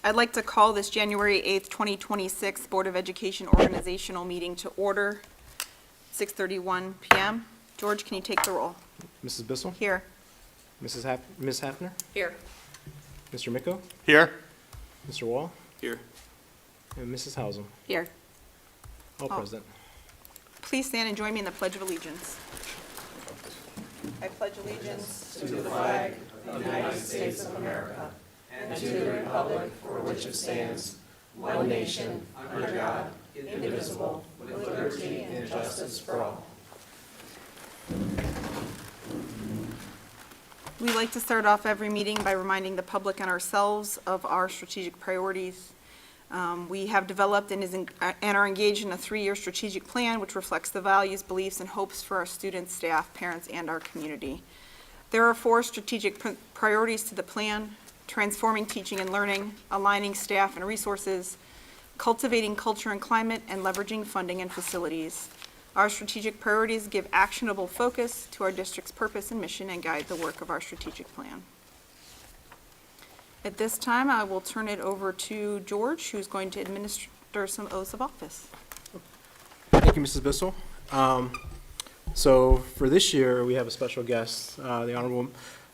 I'd like to call this January 8th, 2026 Board of Education organizational meeting to order, 6:31 PM. George, can you take the roll? Mrs. Bissell? Here. Ms. Hafner? Here. Mr. Micko? Here. Mr. Wall? Here. And Mrs. Hausum? Here. All Oh. present. Please stand and join me in the Pledge of Allegiance. I pledge allegiance to the flag of the United States of America and to the republic for which it stands, one nation, under God, indivisible, with liberty and justice for all. We like to start off every meeting by reminding the public and ourselves of our strategic priorities. We have developed and are engaged in a 3-year strategic plan which reflects the values, beliefs, and hopes for our students, staff, parents, and our community. There are 4 strategic priorities to the plan: transforming teaching and learning, aligning staff and resources, cultivating culture and climate, and leveraging funding and facilities. Our strategic priorities give actionable focus to our district's purpose and mission and guide the work of our strategic plan. At this time, I will turn it over to George, who's going to administer some oaths of office. Thank you, Mrs. Bissell. So for this year, we have a special guest, the Honorable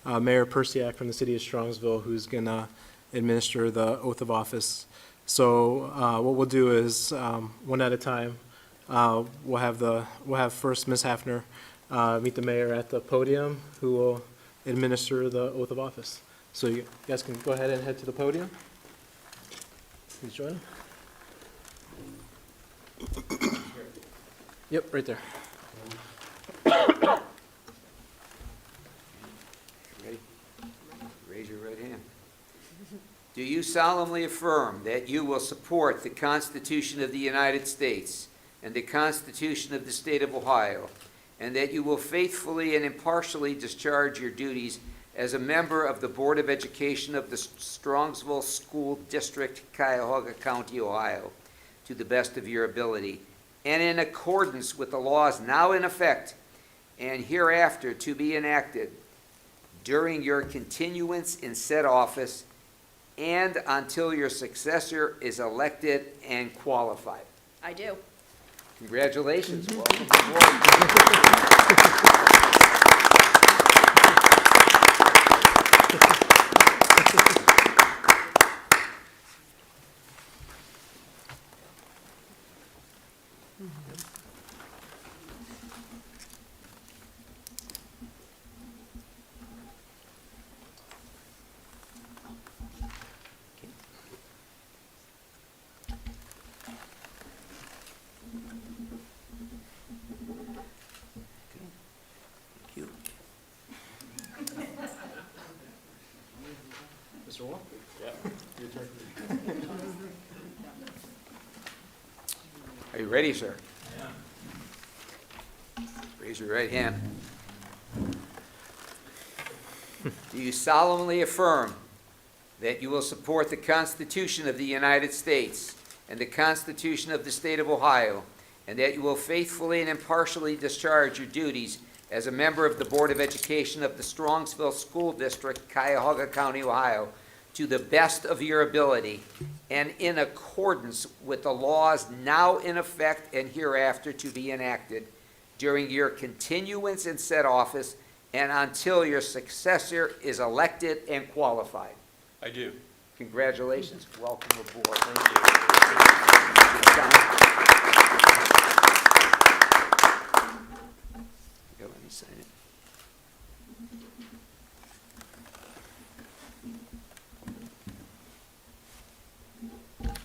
Mayor Persiak from the city of Strongsville, who's going to administer the oath of office. So what we'll do is, one at a time, we'll have first Ms. Hafner meet the mayor at the podium, who will administer the oath of office. So you guys can go ahead and head to the podium. Please join. Yep, right there. Ready? Raise your right hand. Do you solemnly affirm that you will support the Constitution of the United States and the Constitution of the State of Ohio, and that you will faithfully and impartially discharge your duties as a member of the Board of Education of the Strongsville School District, Cuyahoga County, Ohio, to the best of your ability, and in accordance with the laws now in effect and hereafter to be enacted during your continuance in said office and until your successor is elected and qualified? I do. Congratulations. Welcome aboard. Mr. Wall? Your turn. Are you ready, sir? Raise your right hand. Do you solemnly affirm that you will support the Constitution of the United States and the Constitution of the State of Ohio, and that you will faithfully and impartially discharge your duties as a member of the Board of Education of the Strongsville School District, Cuyahoga County, Ohio, to the best of your ability and in accordance with the laws now in effect and hereafter to be enacted during your continuance in said office and until your successor is elected and qualified? I do. Congratulations. Welcome aboard. Thank you. Let me sign it.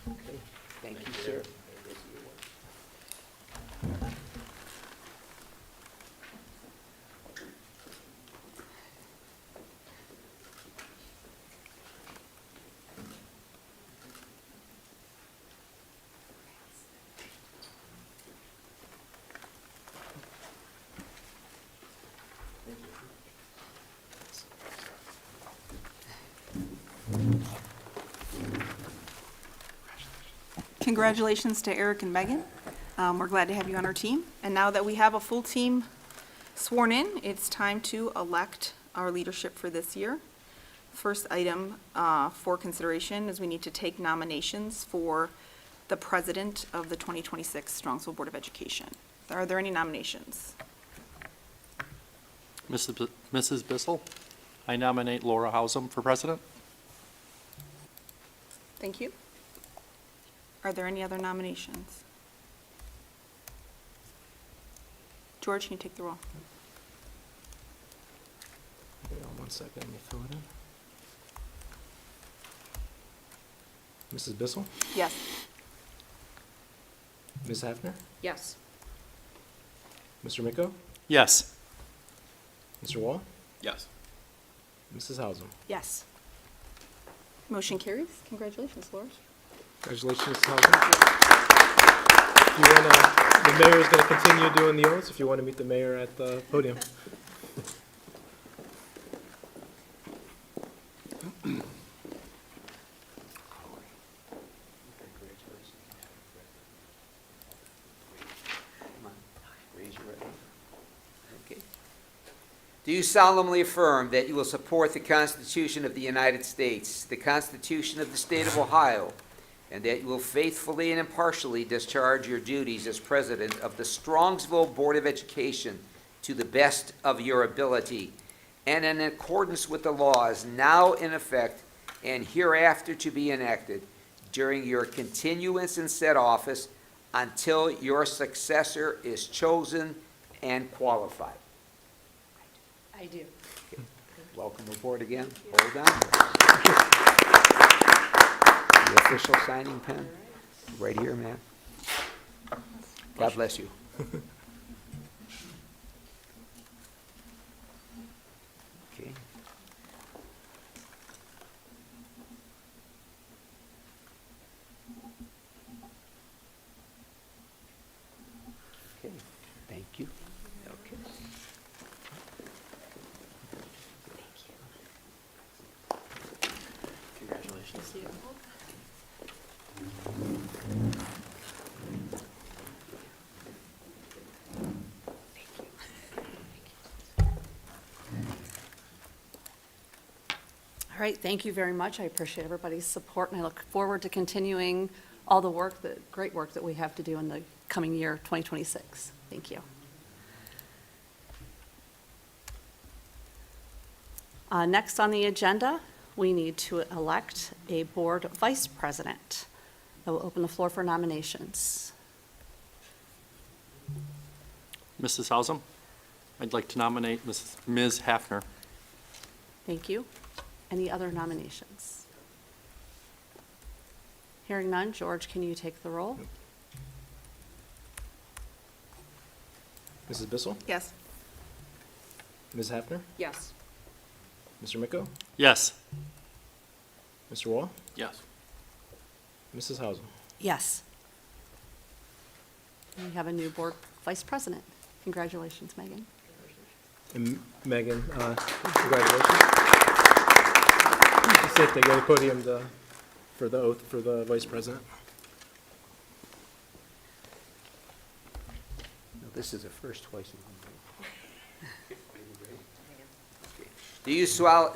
Okay. Thank you, sir. Congratulations to Eric and Megan. We're glad to have you on our team. And now that we have a full team sworn in, it's time to elect our leadership for this year. First item for consideration is we need to take nominations for the president of the 2026 Strongsville Board of Education. Are there any nominations? Mrs. Bissell, I nominate Laura Hausum for president. Thank you. Are there any other nominations? George, can you take the roll? Hang on 1 second, let me fill it in. Mrs. Bissell, Yes. Ms. Hafner, Yes. Mr. Miko, Yes. Mr. Wall, Yes. Mrs. Hausum. Yes. Motion carries. Congratulations, Laura. Congratulations, Mrs. Hausum. If you wanna, the mayor is going to continue doing the oaths if you want to meet the mayor at the podium. Come on, raise your right hand. Okay. Do you solemnly affirm that you will support the Constitution of the United States, the Constitution of the State of Ohio, and that you will faithfully and impartially discharge your duties as president of the Strongsville Board of Education to the best of your ability, and in accordance with the laws now in effect and hereafter to be enacted during your continuance in said office until your successor is chosen and qualified? I do. Welcome aboard again. Hold on. The official signing pen, right here, ma'am. God bless you. Okay. Okay, thank you. Okay. Congratulations. All right, thank you very much. I appreciate everybody's support, and I look forward to continuing all the work, the great work that we have to do in the coming year, 2026. Thank you. Next on the agenda, we need to elect a board vice president. I will open the floor for nominations. Mrs. Hausum, I'd like to nominate Ms. Hafner. Thank you. Any other nominations? Hearing none, George, can you take the roll? Mrs. Bissell, Yes. Ms. Hafner, Yes. Mr. Miko, Yes. Mr. Wall, Yes. Mrs. Hausum. Yes. We have a new board vice president. Congratulations, Megan. And Megan, congratulations. Just sit there, go to the podium for the oath for the vice president. No, this is a first twice in one.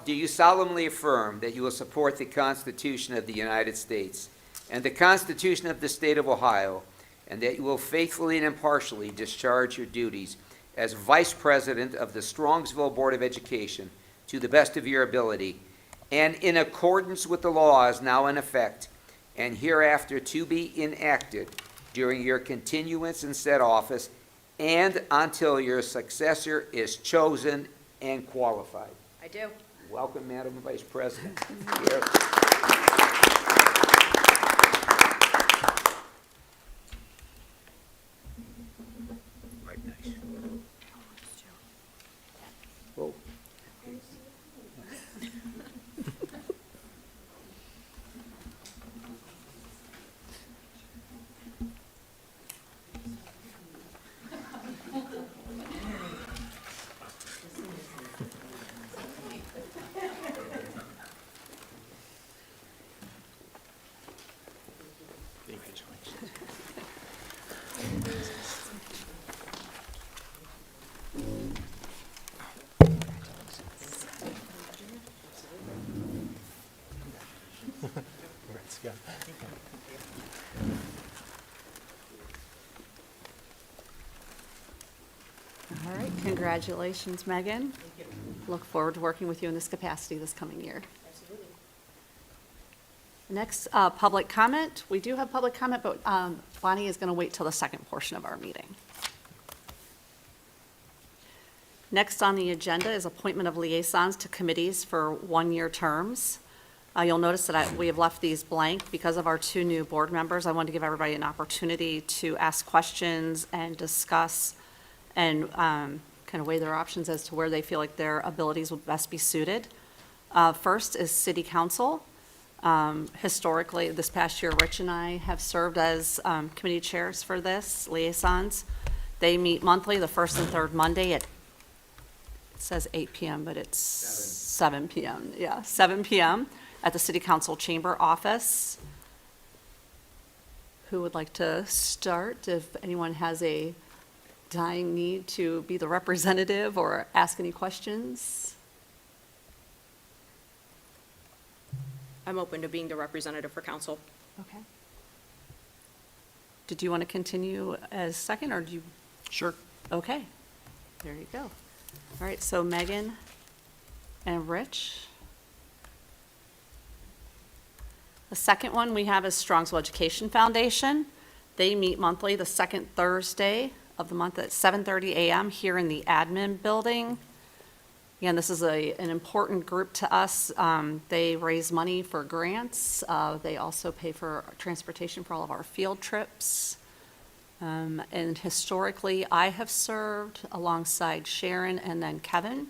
Do you solemnly affirm that you will support the Constitution of the United States and the Constitution of the State of Ohio, and that you will faithfully and impartially discharge your duties as Vice President of the Strongsville Board of Education to the best of your ability, and in accordance with the laws now in effect and hereafter to be enacted during your continuance in said office and until your successor is chosen and qualified? I do. Welcome, Madam Vice President. Here. Right, nice. Whoa. Yeah. All right, congratulations, Megan. Look forward to working with you in this capacity this coming year. Next, public comment. We do have public comment, but Bonnie is going to wait till the second portion of our meeting. Next on the agenda is appointment of liaisons to committees for one-year terms. You'll notice that we have left these blank because of our two new board members. I wanted to give everybody an opportunity to ask questions and discuss and kind of weigh their options as to where they feel like their abilities would best be suited. First is City Council. Historically, this past year, Rich and I have served as committee chairs for this, liaisons. They meet monthly, the first and third Monday at, it says 8 p.m., but it's 7 p.m. Yeah, 7 p.m. at the City Council Chamber Office. Who would like to start? If anyone has a dying need to be the representative or ask any questions? I'm open to being the representative for council. Okay. Did you want to continue as second, or do you? Sure. Okay, there you go. All right, so Megan and Rich. The second one we have is Strongsville Education Foundation. They meet monthly, the second Thursday of the month at 7:30 a.m. here in the admin building. Again, this is an important group to us. They raise money for grants. They also pay for transportation for all of our field trips. And historically, I have served alongside Sharon and then Kevin.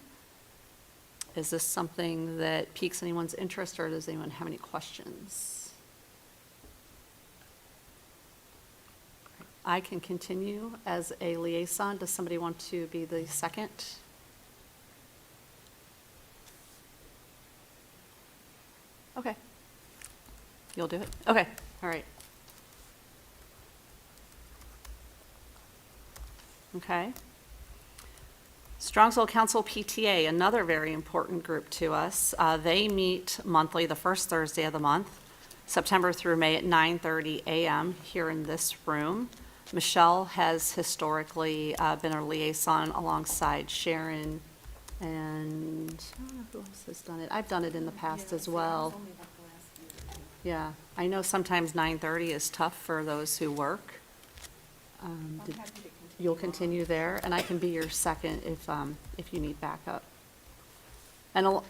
Is this something that piques anyone's interest, or does anyone have any questions? I can continue as a liaison. Does somebody want to be the second? Okay. You'll do it? Okay, all right. Okay. Strongsville Council PTA, another very important group to us. They meet monthly, the first Thursday of the month, September through May at 9:30 a.m. here in this room. Michelle has historically been a liaison alongside Sharon, and I don't know who else has done it. I've done it in the past as well. Yeah, I know sometimes 9:30 is tough for those who work. You'll continue there, and I can be your second if you need backup. And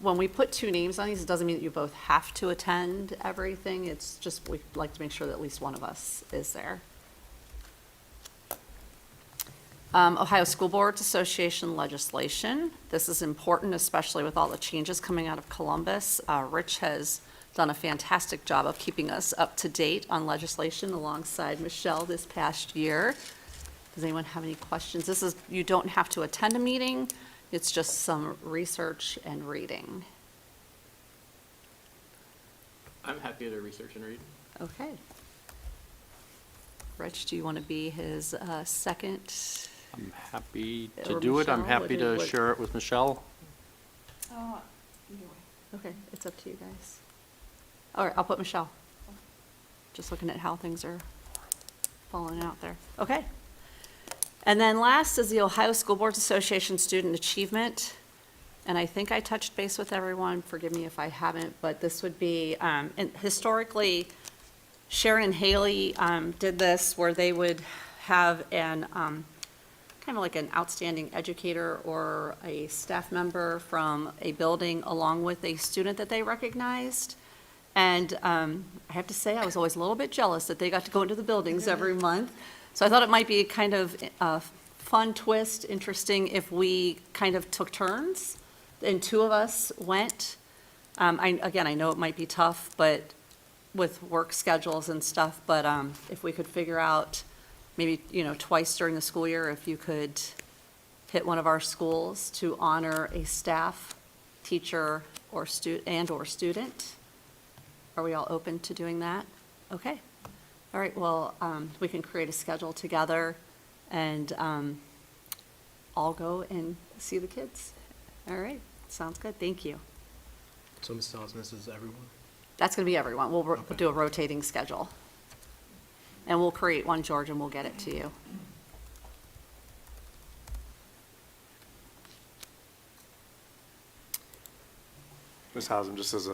when we put two names on these, it doesn't mean that you both have to attend everything. It's just we'd like to make sure that at least one of us is there. Ohio School Boards Association legislation. This is important, especially with all the changes coming out of Columbus. Rich has done a fantastic job of keeping us up to date on legislation alongside Michelle this past year. Does anyone have any questions? You don't have to attend a meeting. It's just some research and reading. I'm happy to research and read. Okay. Rich, do you want to be his second? I'm happy Or to do it. I'm Michelle, happy what do to you- share it with Michelle. Okay, it's up to you guys. All right, I'll put Michelle. Just looking at how things are falling out there. Okay. And then last is the Ohio School Boards Association Student Achievement. And I think I touched base with everyone, forgive me if I haven't, but this would be, and historically, Sharon and Haley did this where they would have an, kind of like an outstanding educator or a staff member from a building along with a student that they recognized. And I have to say, I was always a little bit jealous that they got to go into the buildings every month. So I thought it might be kind of a fun twist, interesting if we kind of took turns and two of us went. Again, I know it might be tough, but with work schedules and stuff, but if we could figure out maybe, twice during the school year, if you could hit one of our schools to honor a staff, teacher, or student. Are we all open to doing that? Okay. All right, well, we can create a schedule together and all go and see the kids. All right, sounds good, thank you. So, Mrs. Osmond, this is everyone? That's going to be everyone. We'll do a rotating schedule. And we'll create one, George, and we'll get it to you. Ms. Hausum, just as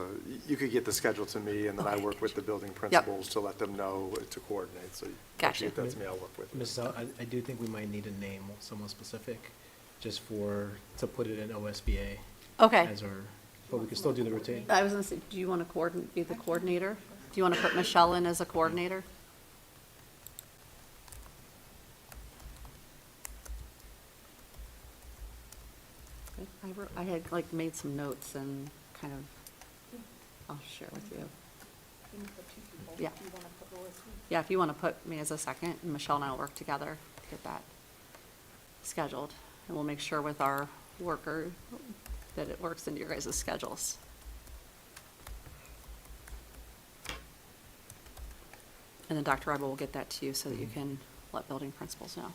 you could get the schedule to me, and then I Okay, work with the building principals to let them know to coordinate, so. Once you Gotcha. get that to me, I'll work with you. Mrs. Al, I do think we might need a name, someone specific, just to put it in OSBA Okay. as our, but we can still do the rotating. I was going to say, do you want to be the coordinator? Do you want to put Michelle in as a coordinator? I had like made some notes and kind of, I'll share with you. Yeah. Yeah, if you want to put me as a second, and Michelle and I will work together to get that scheduled. And we'll make sure with our worker that it works into your guys' schedules. And then Dr. Rebel will get that to you so that you can let building principals know.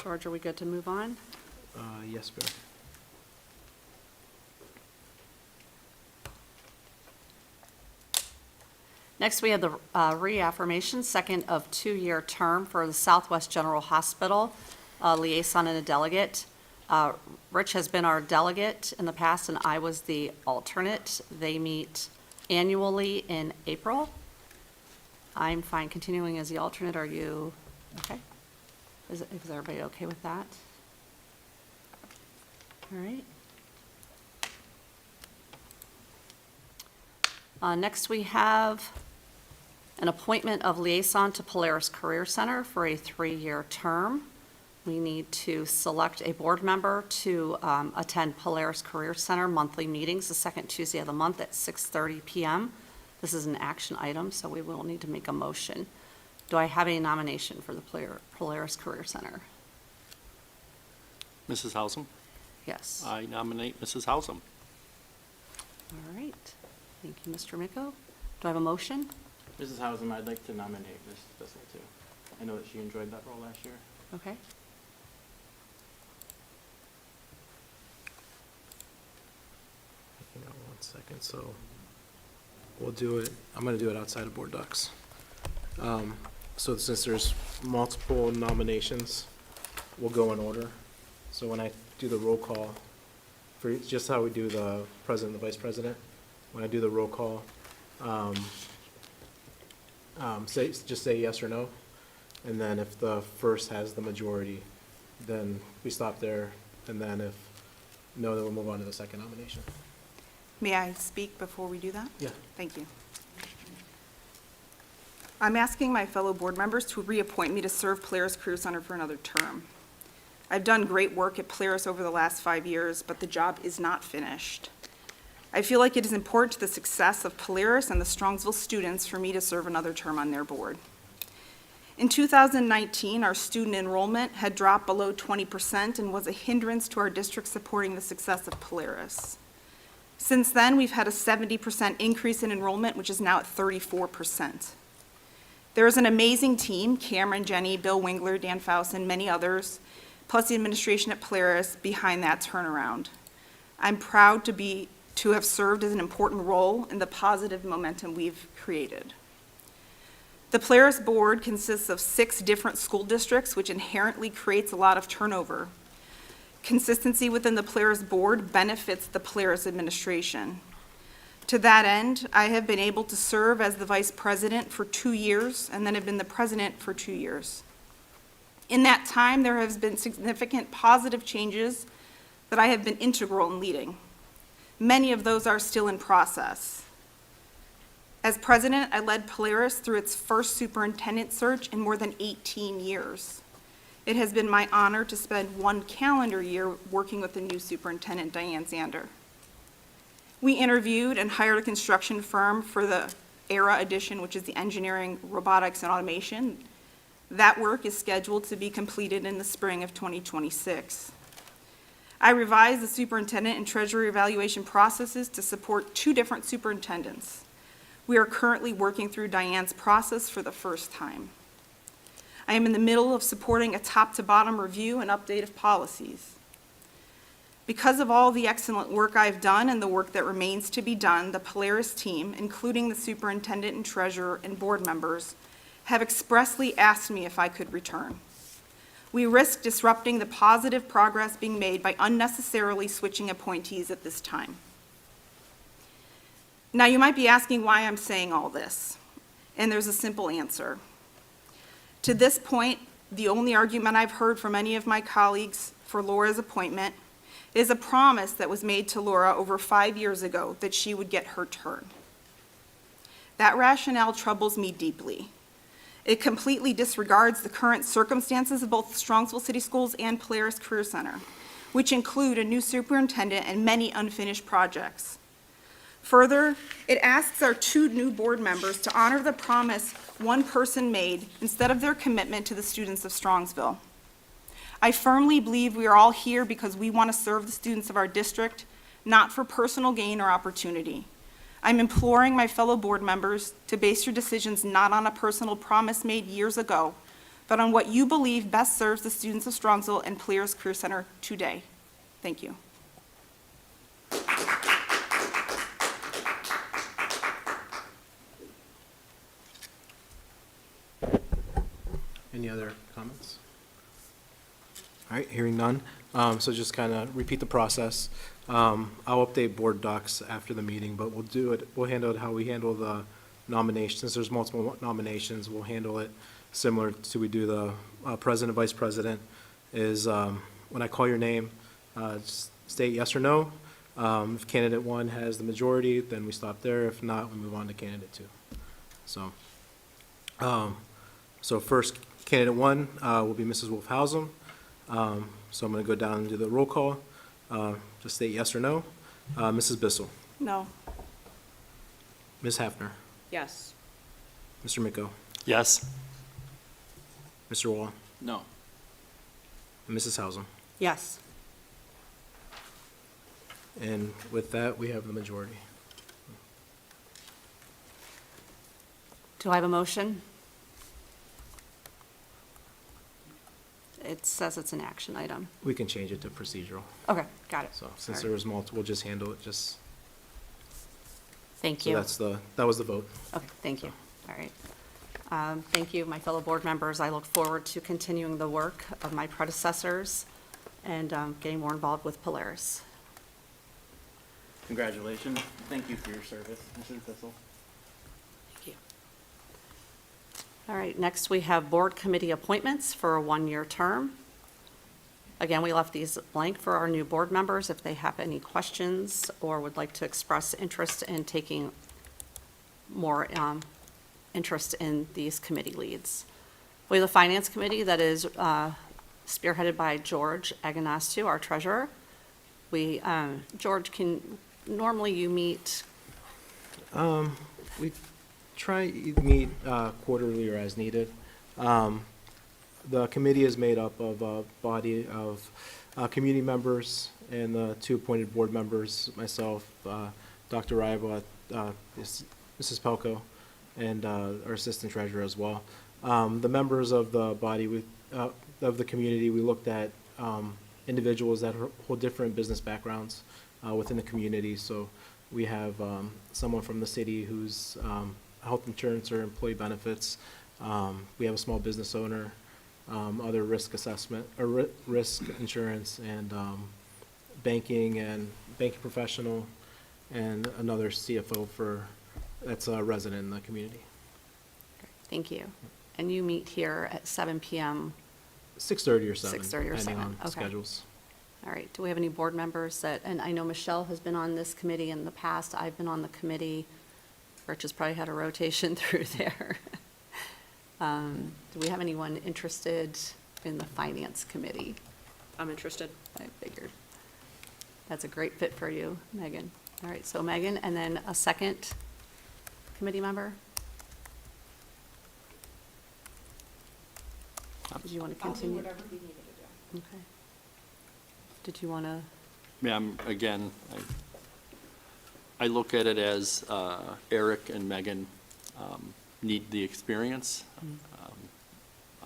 George, are we good to move on? Yes, ma'am. Next, we have the reaffirmation, second of two-year term for the Southwest General Hospital liaison and a delegate. Rich has been our delegate in the past, and I was the alternate. They meet annually in April. I'm fine continuing as the alternate. Are you okay? Is everybody okay with that? All right. Next, we have an appointment of liaison to Polaris Career Center for a 3-year term. We need to select a board member to attend Polaris Career Center monthly meetings, the second Tuesday of the month at 6:30 p.m. This is an action item, so we will need to make a motion. Do I have a nomination for the Polaris Career Center? Mrs. Hausum? Yes. I nominate Mrs. Hausum. All right. Thank you, Mr. Miko. Do I have a motion? Mrs. Hausum, I'd like to nominate Ms. Bissell too. I know that she enjoyed that role last year. Okay. Hang on 1 second, so we'll do it, I'm gonna do it outside of board docs. So since there's multiple nominations, we'll go in order. So when I do the roll call, for just how we do the president and the vice president, when I do the roll call, just say yes or no. And then if the first has the majority, then we stop there. And then if no, then we'll move on to the second nomination. May I speak before we do that? Yeah. Thank you. I'm asking my fellow board members to reappoint me to serve Polaris Career Center for another term. I've done great work at Polaris over the last 5 years, but the job is not finished. I feel like it is important to the success of Polaris and the Strongsville students for me to serve another term on their board. In 2019, our student enrollment had dropped below 20% and was a hindrance to our district supporting the success of Polaris. Since then, we've had a 70% increase in enrollment, which is now at 34%. There is an amazing team, Cameron, Jenny, Bill Wingler, Dan Faust, and many others, plus the administration at Polaris behind that turnaround. I'm proud to have served as an important role in the positive momentum we've created. The Polaris board consists of 6 different school districts, which inherently creates a lot of turnover. Consistency within the Polaris board benefits the Polaris administration. To that end, I have been able to serve as the vice president for 2 years and then have been the president for 2 years. In that time, there has been significant positive changes that I have been integral in leading. Many of those are still in process. As president, I led Polaris through its first superintendent search in more than 18 years. It has been my honor to spend 1 calendar year working with the new superintendent, Diane Zander. We interviewed and hired a construction firm for the ERA edition, which is the engineering, robotics, and automation. That work is scheduled to be completed in the spring of 2026. I revised the superintendent and treasurer evaluation processes to support 2 different superintendents. We are currently working through Diane's process for the first time. I am in the middle of supporting a top-to-bottom review and update of policies. Because of all the excellent work I've done and the work that remains to be done, the Polaris team, including the superintendent and treasurer and board members, have expressly asked me if I could return. We risk disrupting the positive progress being made by unnecessarily switching appointees at this time. Now, you might be asking why I'm saying all this, and there's a simple answer. To this point, the only argument I've heard from any of my colleagues for Laura's appointment is a promise that was made to Laura over 5 years ago that she would get her turn. That rationale troubles me deeply. It completely disregards the current circumstances of both Strongsville City Schools and Polaris Career Center, which include a new superintendent and many unfinished projects. Further, it asks our 2 new board members to honor the promise one person made instead of their commitment to the students of Strongsville. I firmly believe we are all here because we want to serve the students of our district, not for personal gain or opportunity. I'm imploring my fellow board members to base your decisions not on a personal promise made years ago, but on what you believe best serves the students of Strongsville and Polaris Career Center today. Thank you. Any other comments? All right, hearing none. So just kind of repeat the process. I'll update board docs after the meeting, but we'll handle it how we handle the nominations. Since there's multiple nominations, we'll handle it similar to we do the president, vice president, is when I call your name, just state yes or no. If candidate 1 has the majority, then we stop there. If not, we move on to candidate 2. So first, candidate 1 will be Mrs. Wolfhausen. So I'm going to go down and do the roll call. Just state yes or no. Mrs. Bissell, No. Ms. Hafner, Yes. Mr. Miko, Yes. Mr. Wall, No. and Mrs. Hausum. Yes. And with that, we have the majority. Do I have a motion? It says it's an action item. We can change it to procedural. Okay, got it. So since All there right. was multiple, we'll just handle it just, Thank so you. that was the vote. Okay, thank you. All right. Thank you, my fellow board members. I look forward to continuing the work of my predecessors and getting more involved with Polaris. Congratulations. Thank you for your service, Mrs. Bissell. Thank you. All right, next we have board committee appointments for a 1-year term. Again, we left these blank for our new board members if they have any questions or would like to express interest in taking more interest in these committee leads. We have the finance committee that is spearheaded by George Aganastiu, our treasurer. George, normally you meet, We try to meet quarterly or as needed. The committee is made up of a body of community members and the 2 appointed board members, myself, Dr. Rival, Mrs. Pelko, and our assistant treasurer as well. The members of the body, of the community, we looked at individuals that hold different business backgrounds within the community. So we have someone from the city who's health insurance or employee benefits. We have a small business owner, other risk assessment, or risk insurance, and banking professional, and another CFO that's a resident in the community. thank you. And you meet here at 7 PM. 6:30 or 7. 6:30 or 7, depending on okay. schedules. All right, do we have any board members that, and I know Michelle has been on this committee in the past, I've been on the committee. Rich has probably had a rotation through there. Do we have anyone interested in the finance committee? I'm interested. I figured. That's a great fit for you, Megan. All right, so Megan, and then a second committee member? Did you want to continue? whatever you need to do. Okay. Did you want to? Ma'am, again, I look at it as Eric and Megan need the experience.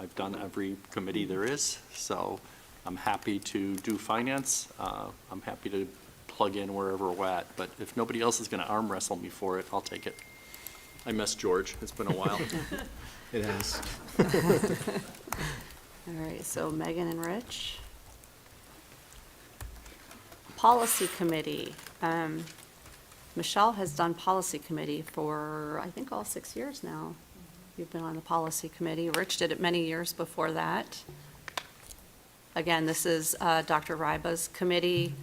I've done every committee there is, so I'm happy to do finance. I'm happy to plug in wherever we're at, but if nobody else is going to arm wrestle me for it, I'll take it. I miss George. It's been a while. It has. All right, so Megan and Rich. Policy Committee. Michelle has done Policy Committee for, I think, all 6 years now. You've been on the Policy Committee. Rich did it many years before that. Again, this is Dr. Ryba's committee.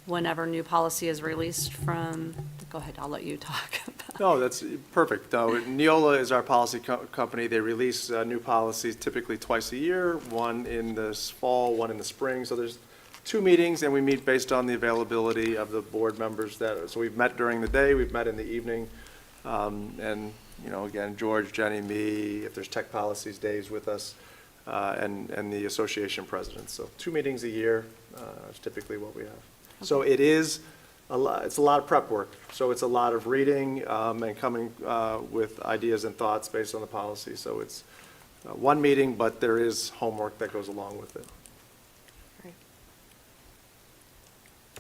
Whenever new policy is released from, go ahead, I'll let you talk. No, that's perfect. Neola is our policy company. They release new policies typically twice a year, one in the fall, one in the spring. So there's 2 meetings, and we meet based on the availability of the board members. So we've met during the day, we've met in the evening. And, you know, again, George, Jenny, me, if there's tech policies days with us, and the association president. So 2 meetings a year is typically what we have. So it is it's a lot of prep work. So it's a lot of reading and coming with ideas and thoughts based on the policy. So it's 1 meeting, but there is homework that goes along with it. Great.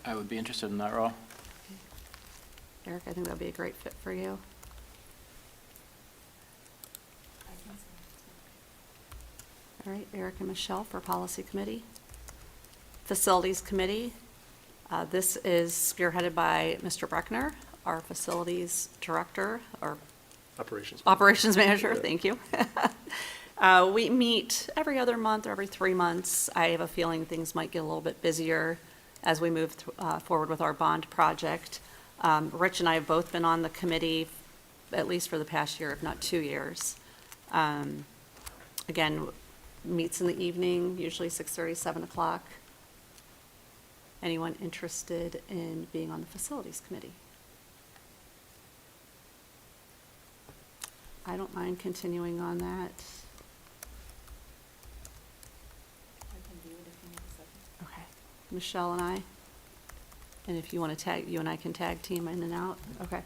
I would be interested in that role. Eric, I think that'd be a great fit for you. All right, Eric and Michelle for Policy Committee. Facilities Committee. This is spearheaded by Mr. Breckner, our Facilities Director, or Operations Manager, thank you. We meet every other month or every 3 months. I have a feeling things might get a little bit busier as we move forward with our bond project. Rich and I have both been on the committee at least for the past year, if not 2 years. Again, meets in the evening, usually 6:30, 7 o'clock. Anyone interested in being on the Facilities Committee? I don't mind continuing on that. Okay, Michelle and I. And if you want to tag, you and I can tag team in and out. Okay.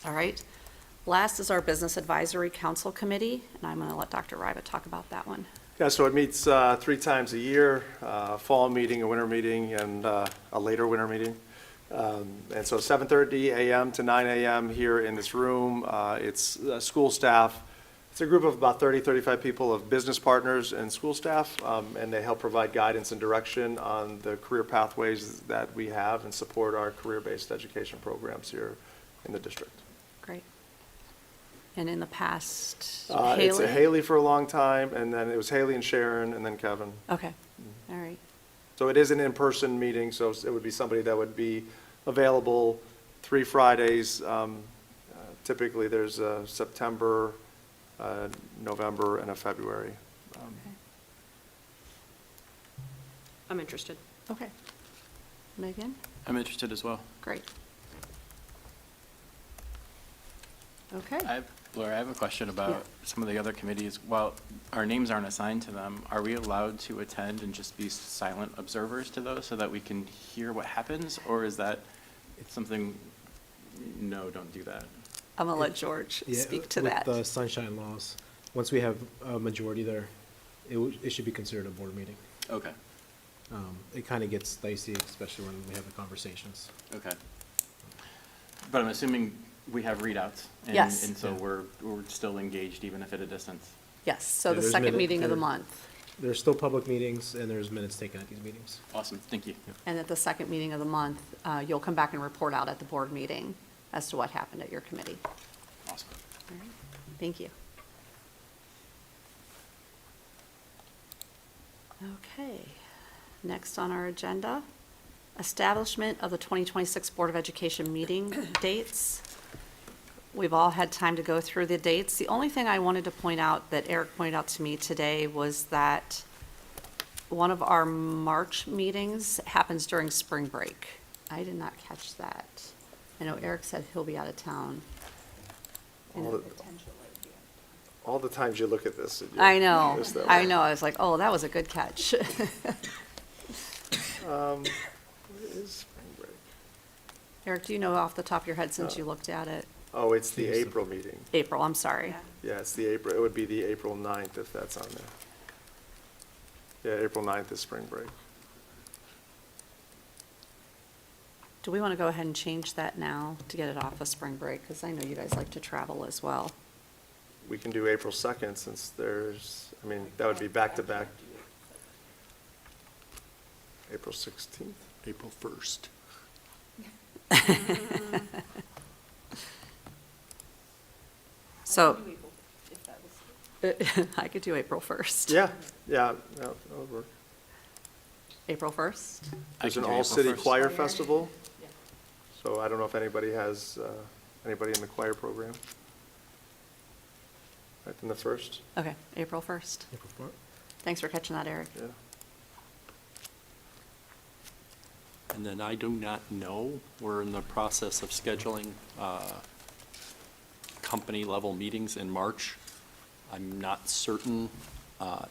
All right. Last is our Business Advisory Council Committee, and I'm going to let Dr. Ryba talk about that one. Yeah, so it meets 3 times a year, fall meeting, a winter meeting, and a later winter meeting. And so 7:30 a.m. to 9 a.m. here in this room. It's school staff. It's a group of about 30, 35 people of business partners and school staff, and they help provide guidance and direction on the career pathways that we have and support our career-based education programs here in the district. Great. And in the past, It's Haley? Haley for a long time, and then it was Haley and Sharon, and then Kevin. Okay, all right. So it is an in-person meeting, so it would be somebody that would be available 3 Fridays. Typically, there's a September, November, and a February. I'm interested. Okay. Megan? I'm interested as well. Great. Okay. Laura, I have a question Yeah. about some of the other committees. While our names aren't assigned to them, are we allowed to attend and just be silent observers to those so that we can hear what happens? Or is that something, no, don't do that? I'm going to let George Yeah, speak to that. With the sunshine laws, once we have a majority there, it should be considered a board meeting. Okay, It kind of gets dicey, especially when we have the conversations. okay. But I'm assuming we have readouts. Yes. And so we're still engaged even if at a distance. Yes, so Yeah, the there's second minute- meeting of the there- month. There's still public meetings, and there's minutes taken at these meetings. Awesome, thank you. And at the second meeting of the month, you'll come back and report out at the board meeting as to what happened at your committee. Awesome. All right. Thank you. Okay, next on our agenda, establishment of the 2026 Board of Education meeting dates. We've all had time to go through the dates. The only thing I wanted to point out that Eric pointed out to me today was that one of our March meetings happens during spring break. I did not catch that. I know Eric said he'll be out of town. All the times you look at this. you I know, miss that I one. know. I was like, oh, that was a good catch. What is spring break? Eric, do you know off the top of your head since you looked at it? Oh, it's the Yes. April meeting. April, I'm sorry. Yeah, it's the April, it would be the April 9th if that's on there. Yeah, April 9th is spring break. Do we want to go ahead and change that now to get it off of spring break? Because I know you guys like to travel as well. We can do April 2nd since there's, I mean, that would be back-to-back. April 16th? April 1st. So, I could do April 1st. Yeah, that would work. April 1st? There's can an do April all-city 1st. choir festival. So I don't know if anybody has, anybody in the choir program. Right, then the 1st, Okay, April 1st. April 4th. Thanks for catching that, Eric. yeah. And then I do not know, we're in the process of scheduling company-level meetings in March. I'm not certain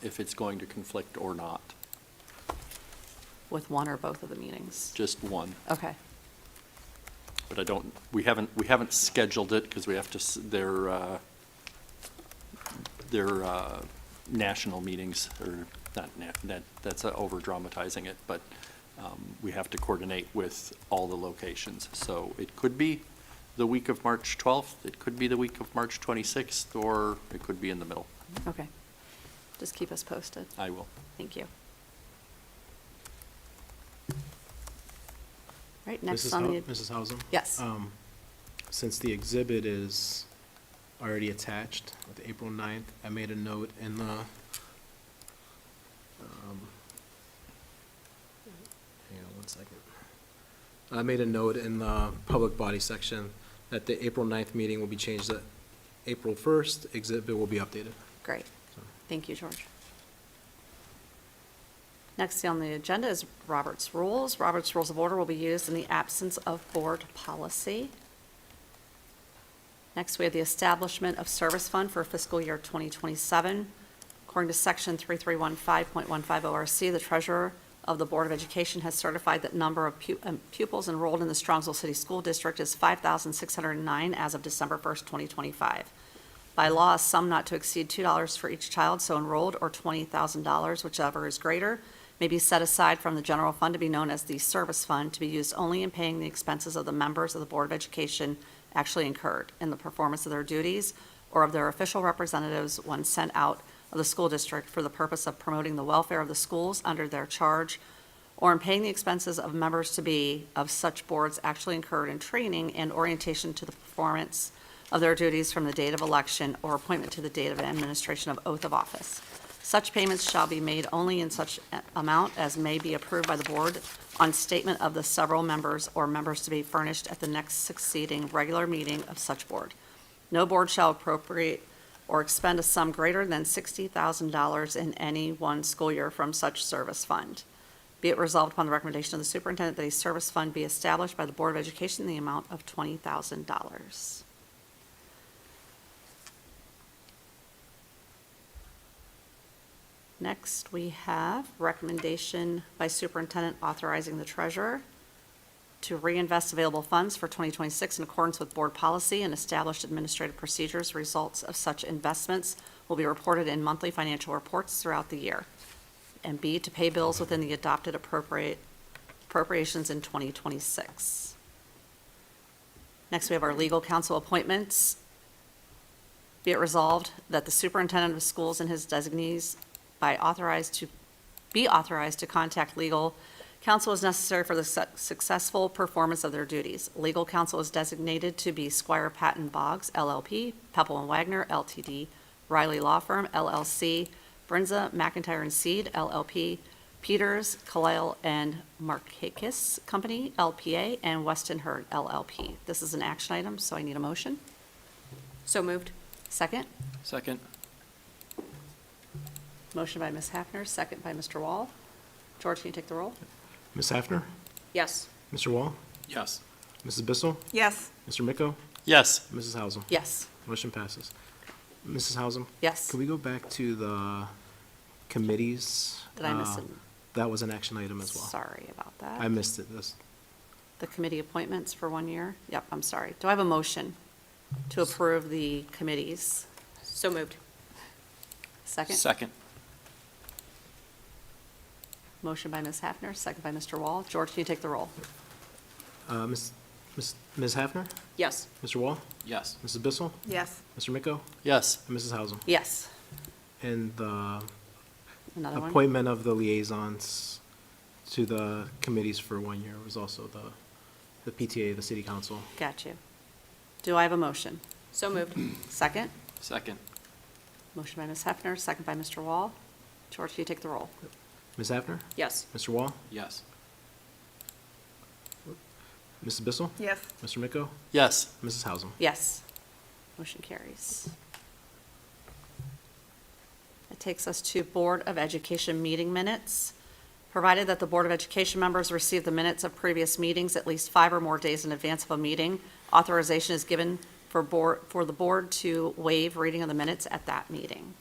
if it's going to conflict or not, With one or both of the meetings? just one. Okay, But I don't, we haven't scheduled it because we have to, their national meetings, or that's over-dramatizing it, but we have to coordinate with all the locations. So it could be the week of March 12th, it could be the week of March 26th, or it could be in the middle. okay. Just keep us posted. I will. Thank you. Right, next Mrs. on Hou- the. Mrs. Hausum? Yes. Since the exhibit is already attached with April 9th, I made a note in the, hang on one second. I made a note in the public body section that the April 9th meeting will be changed to April 1st, exhibit will be updated. Great. So- Thank you, George. Next on the agenda is Robert's Rules. Robert's Rules of Order will be used in the absence of board policy. Next, we have the establishment of service fund for fiscal year 2027. According to section 3315.15 ORC, the treasurer of the Board of Education has certified that number of pupils enrolled in the Strongsville City School District is 5,609 as of December 1st, 2025. By law, a sum not to exceed $2 for each child so enrolled, or $20,000, whichever is greater, may be set aside from the general fund to be known as the service fund, to be used only in paying the expenses of the members of the Board of Education actually incurred in the performance of their duties or of their official representatives when sent out of the school district for the purpose of promoting the welfare of the schools under their charge, or in paying the expenses of members to be of such boards actually incurred in training and orientation to the performance of their duties from the date of election or appointment to the date of administration of oath of office. Such payments shall be made only in such amount as may be approved by the board on statement of the several members or members to be furnished at the next succeeding regular meeting of such board. No board shall appropriate or expend a sum greater than $60,000 in any one school year from such service fund. Be it resolved upon the recommendation of the superintendent that a service fund be established by the Board of Education in the amount of $20,000. Next, we have recommendation by superintendent authorizing the treasurer to reinvest available funds for 2026 in accordance with board policy and established administrative procedures. Results of such investments will be reported in monthly financial reports throughout the year. And B, to pay bills within the adopted appropriations in 2026. Next, we have our legal counsel appointments. Be it resolved that the superintendent of schools and his designees be authorized to contact legal counsel as necessary for the successful performance of their duties. Legal counsel is designated to be Squire Patton Boggs, LLP, Pepple and Wagner, LTD, Riley Law Firm, LLC, Brinza, McIntyre and Seed, LLP, Peters, Kalil and Markakis Company, LPA, and Weston Hurd, LLP. This is an action item, so I need a motion. So moved. Second? Second. Motion by Ms. Hafner, second by Mr. Wall. George, can you take the roll? Ms. Hafner? Yes. Mr. Wall? Yes. Mrs. Bissell? Yes. Mr. Miko? Yes. Mrs. Hausum? Yes. Motion passes. Mrs. Hausum? Yes. Can we go back to the committees? Did I miss it? That was an action item as well. Sorry about that. I missed it. This, The committee appointments for 1 year? Yep, I'm sorry. Do I have a motion to approve the committees? So moved. Second? Second. Motion by Ms. Hafner, second by Mr. Wall. George, can you take the roll? Ms. Hafner? Yes. Mr. Wall? Yes. Mrs. Bissell? Yes. Mr. Miko? Yes. And Mrs. Hausum? Yes. And the Another one? appointment of the liaisons to the committees for 1 year was also the PTA, the city council. Got you. Do I have a motion? So moved. Second? Second. Motion by Ms. Hefner, second by Mr. Wall. George, can you take the roll? Ms. Hafner? Yes. Mr. Wall? Yes. Mrs. Bissell? Yes. Mr. Miko? Yes. Mrs. Hausum? Yes. Motion carries. That takes us to Board of Education meeting minutes. Provided that the Board of Education members receive the minutes of previous meetings at least 5 or more days in advance of a meeting, authorization is given for the board to waive reading of the minutes at that meeting.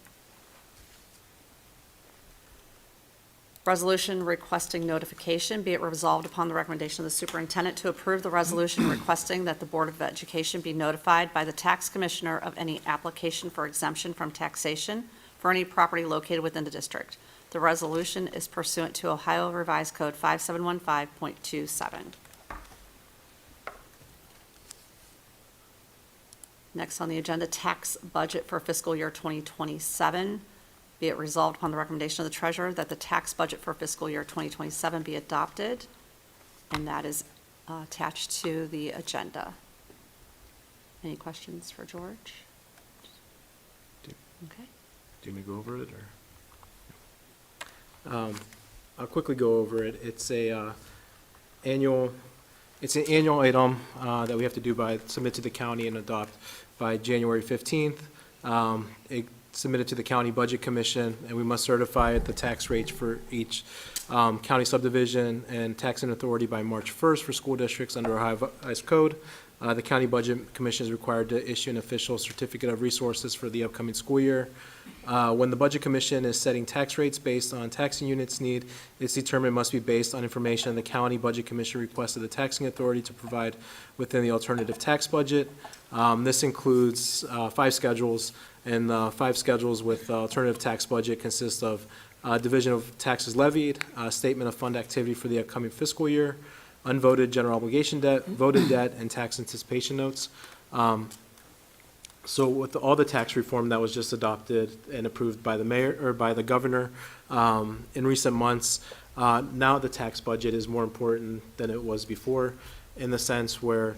Resolution requesting notification, be it resolved upon the recommendation of the superintendent to approve the resolution requesting that the Board of Education be notified by the tax commissioner of any application for exemption from taxation for any property located within the district. The resolution is pursuant to Ohio Revised Code 5715.27. Next on the agenda, tax budget for fiscal year 2027. Be it resolved upon the recommendation of the treasurer that the tax budget for fiscal year 2027 be adopted, and that is attached to the agenda. Any questions for George? Okay. Do you want me to go over it, or? I'll quickly go over it. It's an annual item that we have to do submit to the county and adopt by January 15th. Submitted to the County Budget Commission, and we must certify the tax rates for each county subdivision and taxing authority by March 1st for school districts under Ohio Revised Code. The County Budget Commission is required to issue an official certificate of resources for the upcoming school year. When the Budget Commission is setting tax rates based on taxing units need, it's determined must be based on information the County Budget Commission requested the taxing authority to provide within the alternative tax budget. This includes 5 schedules, and the 5 schedules with alternative tax budget consist of division of taxes levied, statement of fund activity for the upcoming fiscal year, unvoted general obligation debt, voted debt, and tax anticipation notes. So with all the tax reform that was just adopted and approved by the mayor, or by the governor, in recent months, now the tax budget is more important than it was before, in the sense where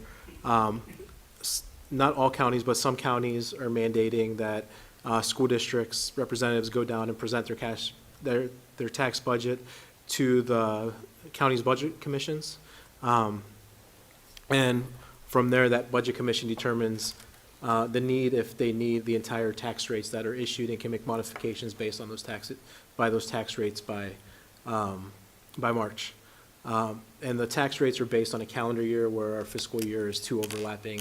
not all counties, but some counties are mandating that school districts representatives go down and present their tax budget to the county's budget commissions. And from there, that budget commission determines the need, if they need the entire tax rates that are issued, and can make modifications based on those tax rates by March. And the tax rates are based on a calendar year, where our fiscal year is 2 overlapping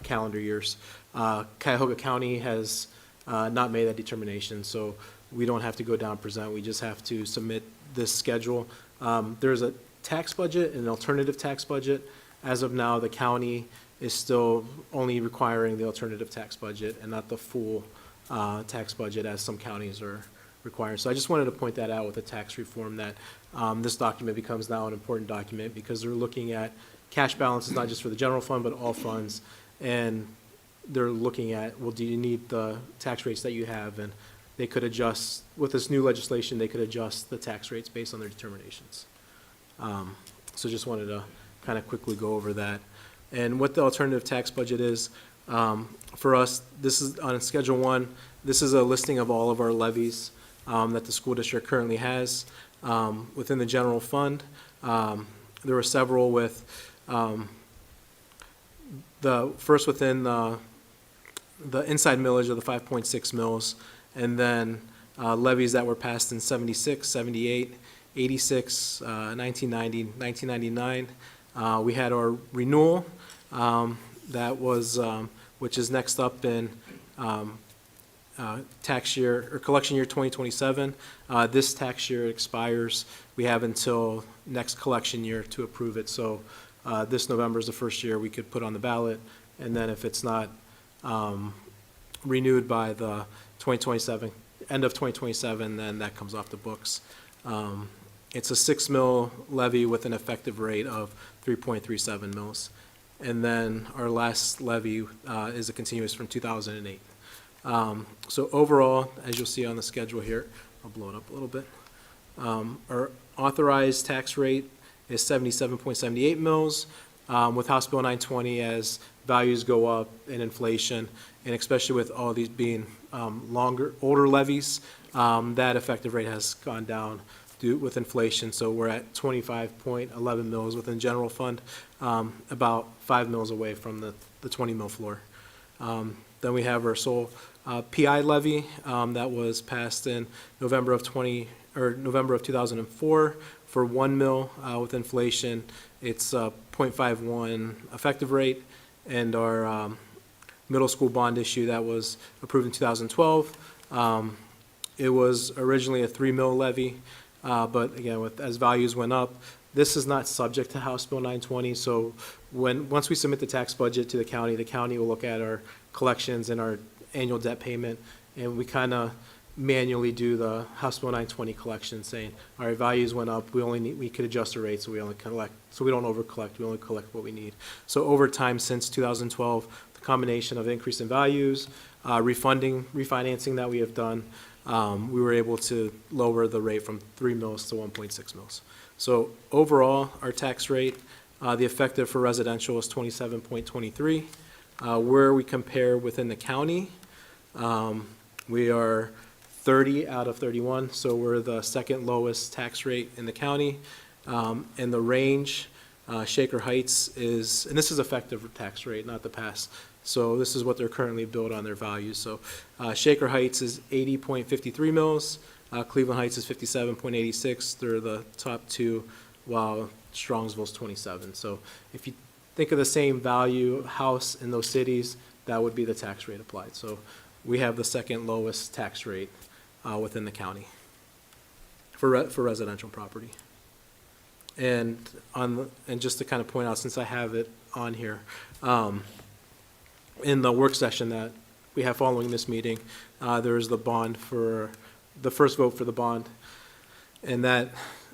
calendar years. Cuyahoga County has not made that determination, so we don't have to go down and present. We just have to submit this schedule. There's a tax budget and an alternative tax budget. As of now, the county is still only requiring the alternative tax budget and not the full tax budget, as some counties are requiring. So I just wanted to point that out with the tax reform, that this document becomes now an important document, because they're looking at cash balances, not just for the general fund, but all funds. And they're looking at, well, do you need the tax rates that you have? And they could adjust, with this new legislation, they could adjust the tax rates based on their determinations. So just wanted to kind of quickly go over that. And what the alternative tax budget is, for us, this is on Schedule 1. This is a listing of all of our levies that the school district currently has within the general fund. There were several with the first within the inside millage of the 5.6 mils, and then levies that were passed in 76, 78, 86, 1990, 1999. We had our renewal that was, which is next up in tax year, or collection year 2027. This tax year expires. We have until next collection year to approve it. So this November is the first year we could put on the ballot, and then if it's not renewed by the 2027, end of 2027, then that comes off the books. It's a 6 mil levy with an effective rate of 3.37 mils. And then our last levy is a continuous from 2008. So overall, as you'll see on the schedule here, I'll blow it up a little bit. Our authorized tax rate is 77.78 mils, with House Bill 920 as values go up in inflation, and especially with all these being older levies, that effective rate has gone down with inflation. So we're at 25.11 mils within general fund, about 5 mils away from the 20 mil floor. Then we have our sole PI levy that was passed in November of 2004 for 1 mil with inflation. It's 0.51 effective rate, and our middle school bond issue that was approved in 2012. It was originally a 3 mil levy, but again, as values went up, this is not subject to House Bill 920. So once we submit the tax budget to the county will look at our collections and our annual debt payment, and we kind of manually do the House Bill 920 collection, saying, all right, values went up, we could adjust the rate, so we only collect, so we don't over collect, we only collect what we need. So over time, since 2012, the combination of increase in values, refinancing that we have done, we were able to lower the rate from 3 mils to 1.6 mils. So overall, our tax rate, the effective for residential is 27.23. Where we compare within the county, we are 30 out of 31, so we're the second lowest tax rate in the county. And the range, Shaker Heights is, and this is effective tax rate, not the past. So this is what they're currently billed on their values. So Shaker Heights is 80.53 mils. Cleveland Heights is 57.86. They're the top two, while Strongsville's 27. So if you think of the same value house in those cities, that would be the tax rate applied. So we have the second lowest tax rate within the county for residential property. And just to kind of point out, since I have it on here, in the work session that we have following this meeting, there's the bond for the first vote for the bond, and that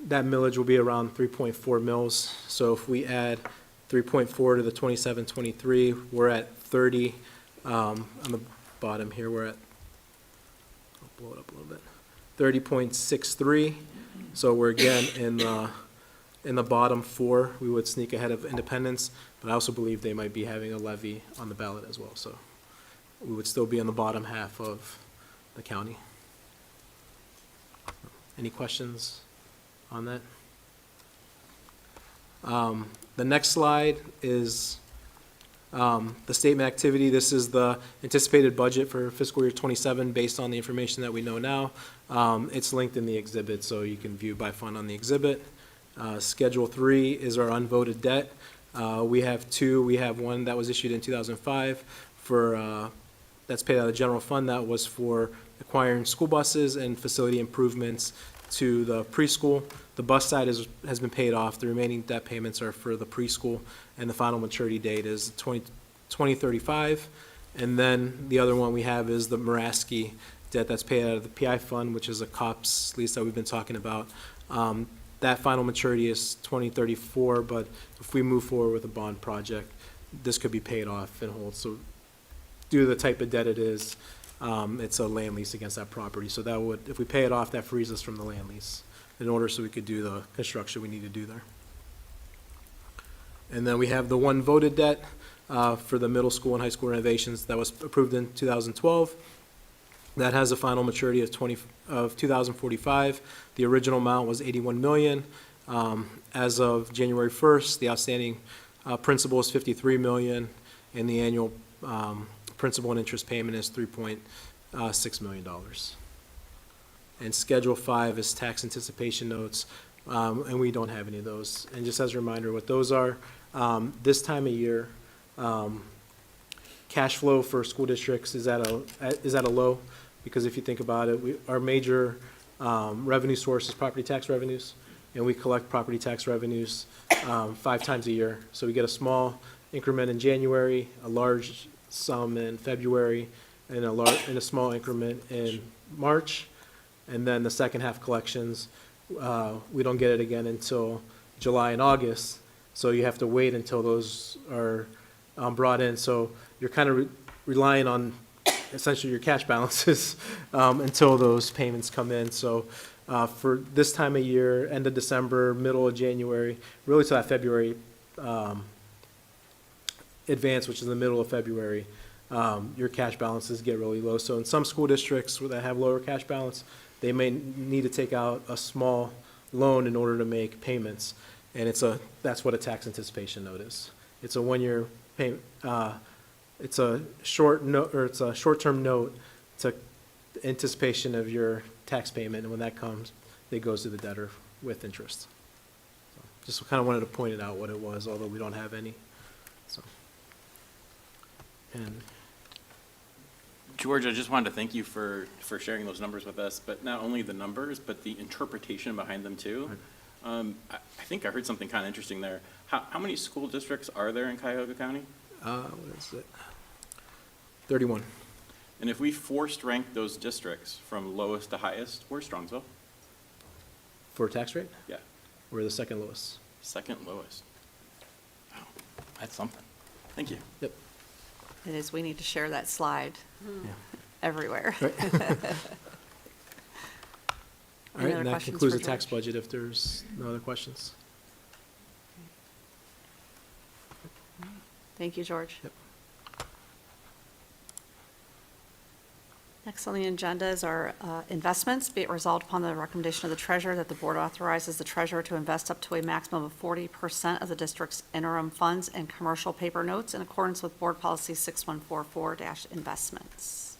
millage will be around 3.4 mils. So if we add 3.4 to the 2723, we're at 30. On the bottom here, we're at, I'll blow it up a little bit, 30.63. So we're again in the bottom four. We would sneak ahead of Independence, but I also believe they might be having a levy on the ballot as well. So we would still be in the bottom half of the county. Any questions on that? The next slide is the statement activity. This is the anticipated budget for fiscal year 27 based on the information that we know now. It's linked in the exhibit, so you can view by fund on the exhibit. Schedule 3 is our unvoted debt. We have two. We have one that was issued in 2005 for that's paid out of the general fund. That was for acquiring school buses and facility improvements to the preschool. The bus side has been paid off. The remaining debt payments are for the preschool, and the final maturity date is 2035. And then the other one we have is the Muraski debt that's paid out of the PI fund, which is a COPS lease that we've been talking about. That final maturity is 2034, but if we move forward with a bond project, this could be paid off in whole. So due to the type of debt it is, it's a land lease against that property. So that would, if we pay it off, that frees us from the land lease in order so we could do the construction we need to do there. And then we have the one voted debt for the middle school and high school renovations that was approved in 2012. That has a final maturity of 2045. The original amount was 81 million. As of January 1st, the outstanding principal is 53 million, and the annual principal and interest payment is $3.6 million. And Schedule 5 is tax anticipation notes, and we don't have any of those. And just as a reminder, what those are, this time of year, cash flow for school districts is at a low, because if you think about it, our major revenue source is property tax revenues, and we collect property tax revenues 5 times a year. So we get a small increment in January, a large sum in February, and a small increment in March. And then the second half collections we don't get it again until July and August. So you have to wait until those are brought in. So you're kind of relying on essentially your cash balances until those payments come in. So for this time of year, end of December, middle of January, really to that February advance, which is the middle of February, your cash balances get really low. So in some school districts that have lower cash balance, they may need to take out a small loan in order to make payments. And that's what a tax anticipation note is. It's a one-year payment, it's a short note, or it's a short-term note to anticipation of your tax payment, and when that comes, it goes to the debtor with interest. So just kind of wanted to point it out what it was, although we don't have any, so. And George, I just wanted to thank you for sharing those numbers with us, but not only the numbers, but the interpretation behind them too. I think I heard something kind of interesting there. How many school districts are there in Cuyahoga County? what is it? 31. And if we forced rank those districts from lowest to highest, where's Strongsville? For tax rate? Yeah, We're the second lowest. second lowest. Wow, that's something. Thank you. Yep. It is, we need to share that slide Yeah. everywhere. Right. All Any right, other and that questions concludes for the tax George? budget if there's no other questions. Thank you, George. Yep. Next on the agenda is our investments. Be it resolved upon the recommendation of the treasurer that the board authorizes the treasurer to invest up to a maximum of 40% of the district's interim funds in commercial paper notes in accordance with board policy 6144-investments.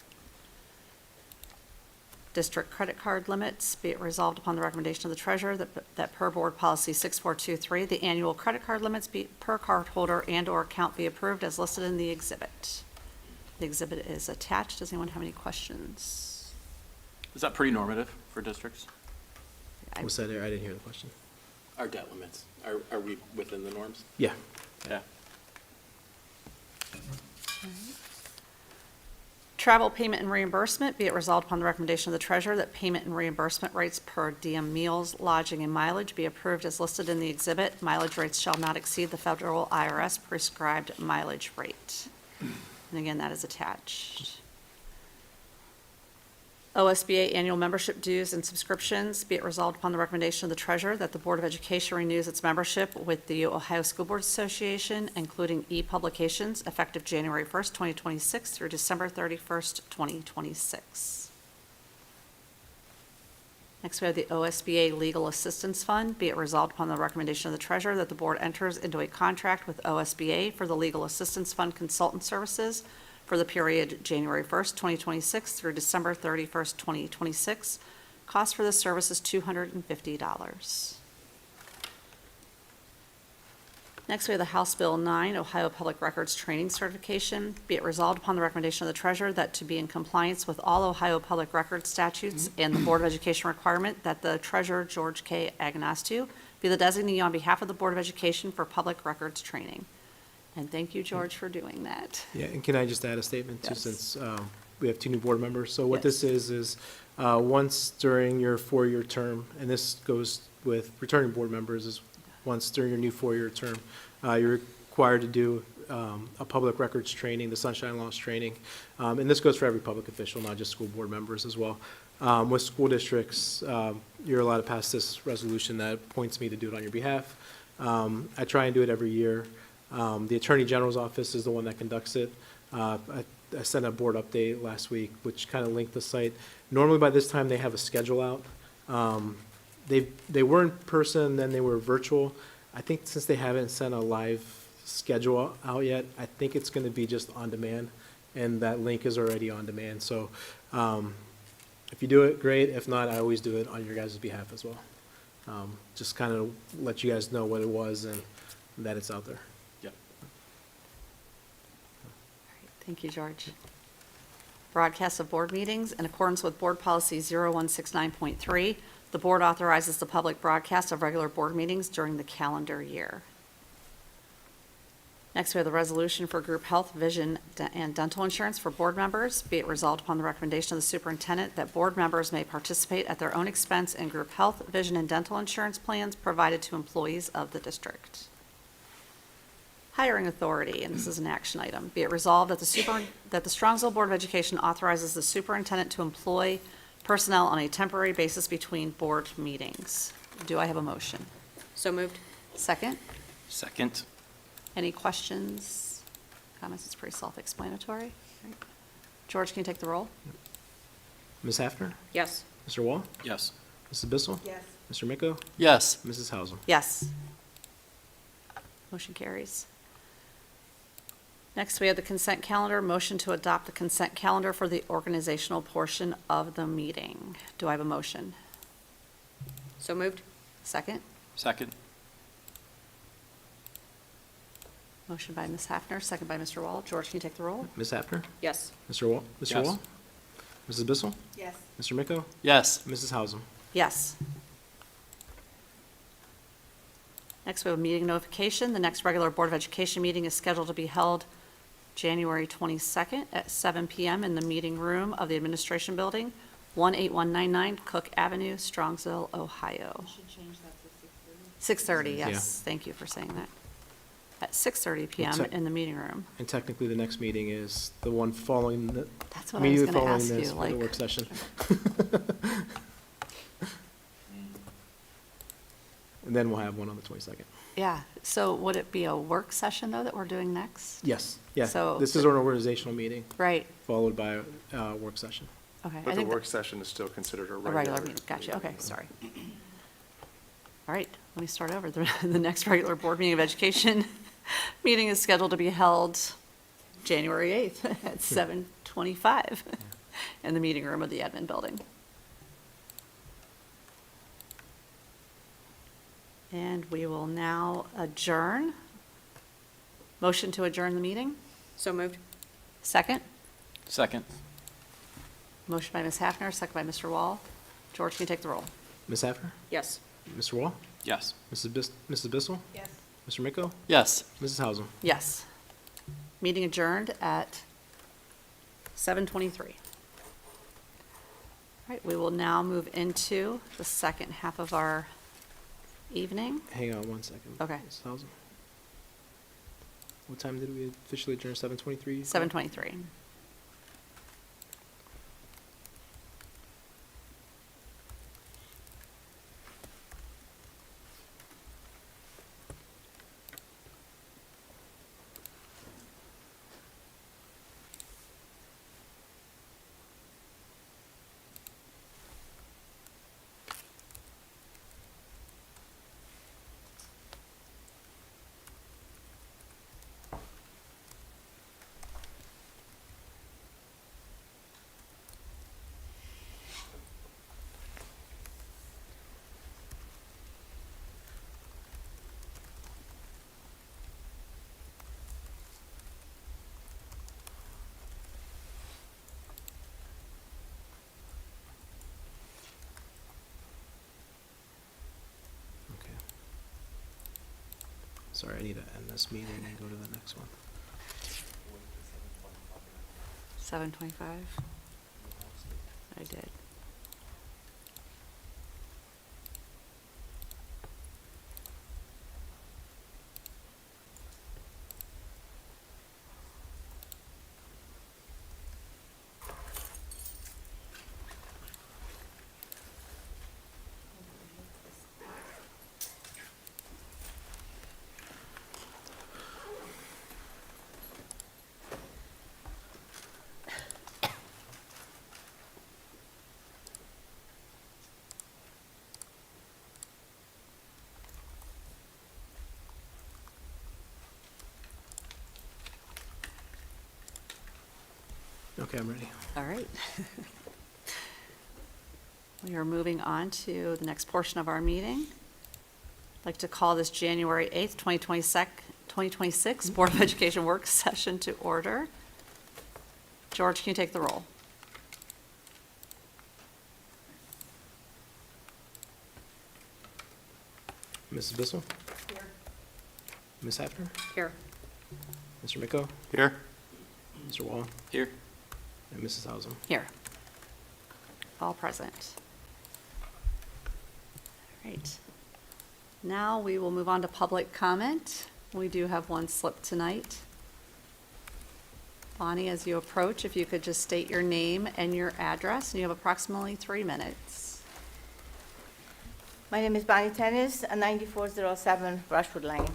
District credit card limits. Be it resolved upon the recommendation of the treasurer that per board policy 6423, the annual credit card limits per cardholder and/or account be approved as listed in the exhibit. The exhibit is attached. Does anyone have any questions? Is that pretty normative for districts? What's that there? I didn't hear the question. Our debt limits, are we within the norms? Yeah. Yeah. Travel payment and reimbursement, be it resolved upon the recommendation of the treasurer that payment and reimbursement rates per diem meals, lodging, and mileage be approved as listed in the exhibit. Mileage rates shall not exceed the federal IRS prescribed mileage rate. And again, that is attached. OSBA annual membership dues and subscriptions, be it resolved upon the recommendation of the treasurer that the Board of Education renews its membership with the Ohio School Boards Association, including e-publications, effective January 1st, 2026 through December 31st, 2026. Next, we have the OSBA Legal Assistance Fund. Be it resolved upon the recommendation of the treasurer that the board enters into a contract with OSBA for the Legal Assistance Fund consultant services for the period January 1st, 2026 through December 31st, 2026. Cost for this service is $250. Next, we have the House Bill 9, Ohio Public Records Training Certification. Be it resolved upon the recommendation of the treasurer that to be in compliance with all Ohio Public Records statutes and the Board of Education requirement that the treasurer, George K. Agnostou, be the designee on behalf of the Board of Education for public records training. And thank you, George, for doing that. Yeah, and can I just add a statement too, Yes. since we have two new board members? So what Yes. this is once during your four-year term, and this goes with returning board members, is once during your new four-year term, you're required to do a public records training, the Sunshine Laws training. And this goes for every public official, not just school board members as well. With school districts, you're allowed to pass this resolution that points me to do it on your behalf. I try and do it every year. The Attorney General's office is the one that conducts it. I sent a board update last week, which kind of linked the site. Normally by this time, they have a schedule out. They were in person, then they were virtual. I think since they haven't sent a live schedule out yet, I think it's going to be just on demand, and that link is already on demand. So if you do it, great. If not, I always do it on your guys' behalf as well. Just kind of let you guys know what it was and that it's out there. Yep. Thank you, George. Broadcast of board meetings. In accordance with Board Policy 0169.3, the board authorizes the public broadcast of regular board meetings during the calendar year. Next, we have the resolution for group health, vision, and dental insurance for board members. Be it resolved upon the recommendation of the superintendent that board members may participate at their own expense in group health, vision, and dental insurance plans provided to employees of the district. Hiring authority, and this is an action item. Be it resolved that the Strongsville Board of Education authorizes the superintendent to employ personnel on a temporary basis between board meetings. Do I have a motion? So moved. Second? Second. Any questions, comments? It's pretty self-explanatory. Right. George, can you take the roll? Ms. Hafner? Yes. Mr. Wall? Yes. Mrs. Bissell? Yes. Mr. Miko? Yes. Mrs. Hausum? Yes. Motion carries. Next, we have the consent calendar. Motion to adopt the consent calendar for the organizational portion of the meeting. Do I have a motion? So moved. Second? Second. Motion by Ms. Hafner, second by Mr. Wall. George, can you take the roll? Ms. Hafner? Yes. Mr. Wall? Mr. Yes. Wall? Mrs. Bissell? Yes. Mr. Miko? Yes. Mrs. Hausum? Yes. Next, we have a meeting notification. The next regular Board of Education meeting is scheduled to be held January 22nd at 7 PM in the meeting room of the Administration Building, 18199 Cook Avenue, Strongsville, Ohio. Should change that to 6:30. 6:30, Yeah. yes. Thank you for saying that. At 6:30 PM Well, in the meeting room. And technically, the next meeting is the one following the, That's what I was immediately going to following ask this, you, for the like, work session. And then we'll have one on the 22nd. yeah. So would it be a work session, though, that we're doing next? Yes, yeah. So- This is an organizational meeting, Right, followed by a work session. okay. I But the think work session is still considered a A regular. regular meeting, gotcha, okay, sorry. All right, let me start over. The next regular Board meeting of Education meeting is scheduled to be held January 8th at 7:25 in the meeting room of the admin building. And we will now adjourn. Motion to adjourn the meeting? So moved. Second? Second. Motion by Ms. Hafner, second by Mr. Wall. George, can you take the roll? Ms. Hafner? Yes. Mr. Wall? Yes. Mrs. Bissell? Yes. Mr. Miko? Yes. Mrs. Hausum? Yes. Meeting adjourned at 7:23. All right, we will now move into the second half of our evening. Hang on one second. Okay. Mrs. Hausum? What time did we officially adjourn? 7:23? 7:23. Okay. Sorry, I need to end this meeting and go to the next one. 7:25. I did. Okay, I'm ready. All right. We are moving on to the next portion of our meeting. I'd like to call this January 8th, 2026 Board of Education Work Session to order. George, can you take the roll? Mrs. Bissell? Here. Ms. Hafner? Here. Mr. Miko, Here. Mr. Wall, Here. and Mrs. Hausum. Here. All present. All right. Now we will move on to public comment. We do have one slip tonight. Bonnie, as you approach, if you could just state your name and your address, and you have approximately 3 minutes. My name is Bonnie Tennis, 9407 Rushwood Lane.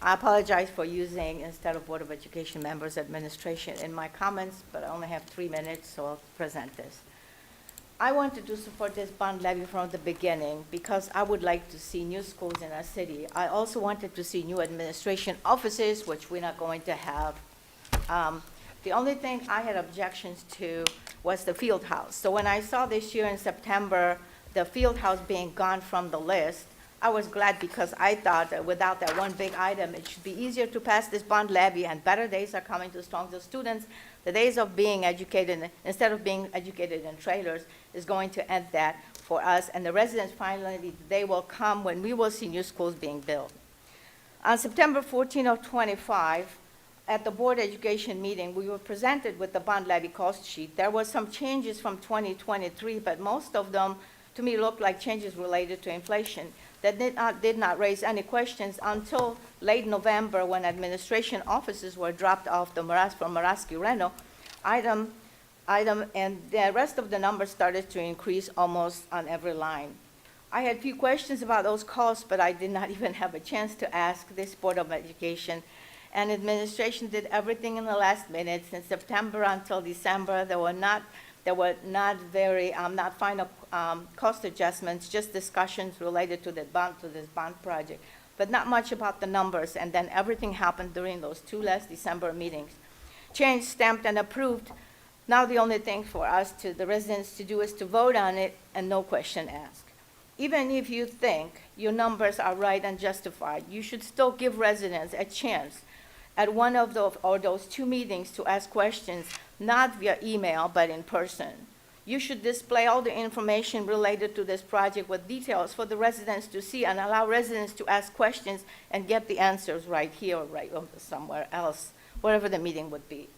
I apologize for using, instead of Board of Education members, administration in my comments, but I only have 3 minutes, so I'll present this. I wanted to support this bond levy from the beginning because I would like to see new schools in our city. I also wanted to see new administration offices, which we're not going to have. The only thing I had objections to was the field house. So when I saw this year in September, the field house being gone from the list, I was glad because I thought that without that one big item, it should be easier to pass this bond levy and better days are coming to Strongsville students. The days of being educated, instead of being educated in trailers, is going to end that for us. And the residents finally, the day will come when we will see new schools being built. On September 14 of 25, at the Board Education meeting, we were presented with the bond levy cost sheet. There were some changes from 2023, but most of them, to me, looked like changes related to inflation that did not raise any questions until late November when administration offices were dropped off from Muraski Reno item, and the rest of the numbers started to increase almost on every line. I had few questions about those costs, but I did not even have a chance to ask this Board of Education. And administration did everything in the last minute. Since September until December, there were not final cost adjustments, just discussions related to this bond project, but not much about the numbers. And then everything happened during those 2 last December meetings. Changed, stamped, and approved. Now the only thing for us, the residents, to do is to vote on it and no question asked. Even if you think your numbers are right and justified, you should still give residents a chance at one of those 2 meetings to ask questions, not via email, but in person. You should display all the information related to this project with details for the residents to see and allow residents to ask questions and get the answers right here or right somewhere else, wherever the meeting would be.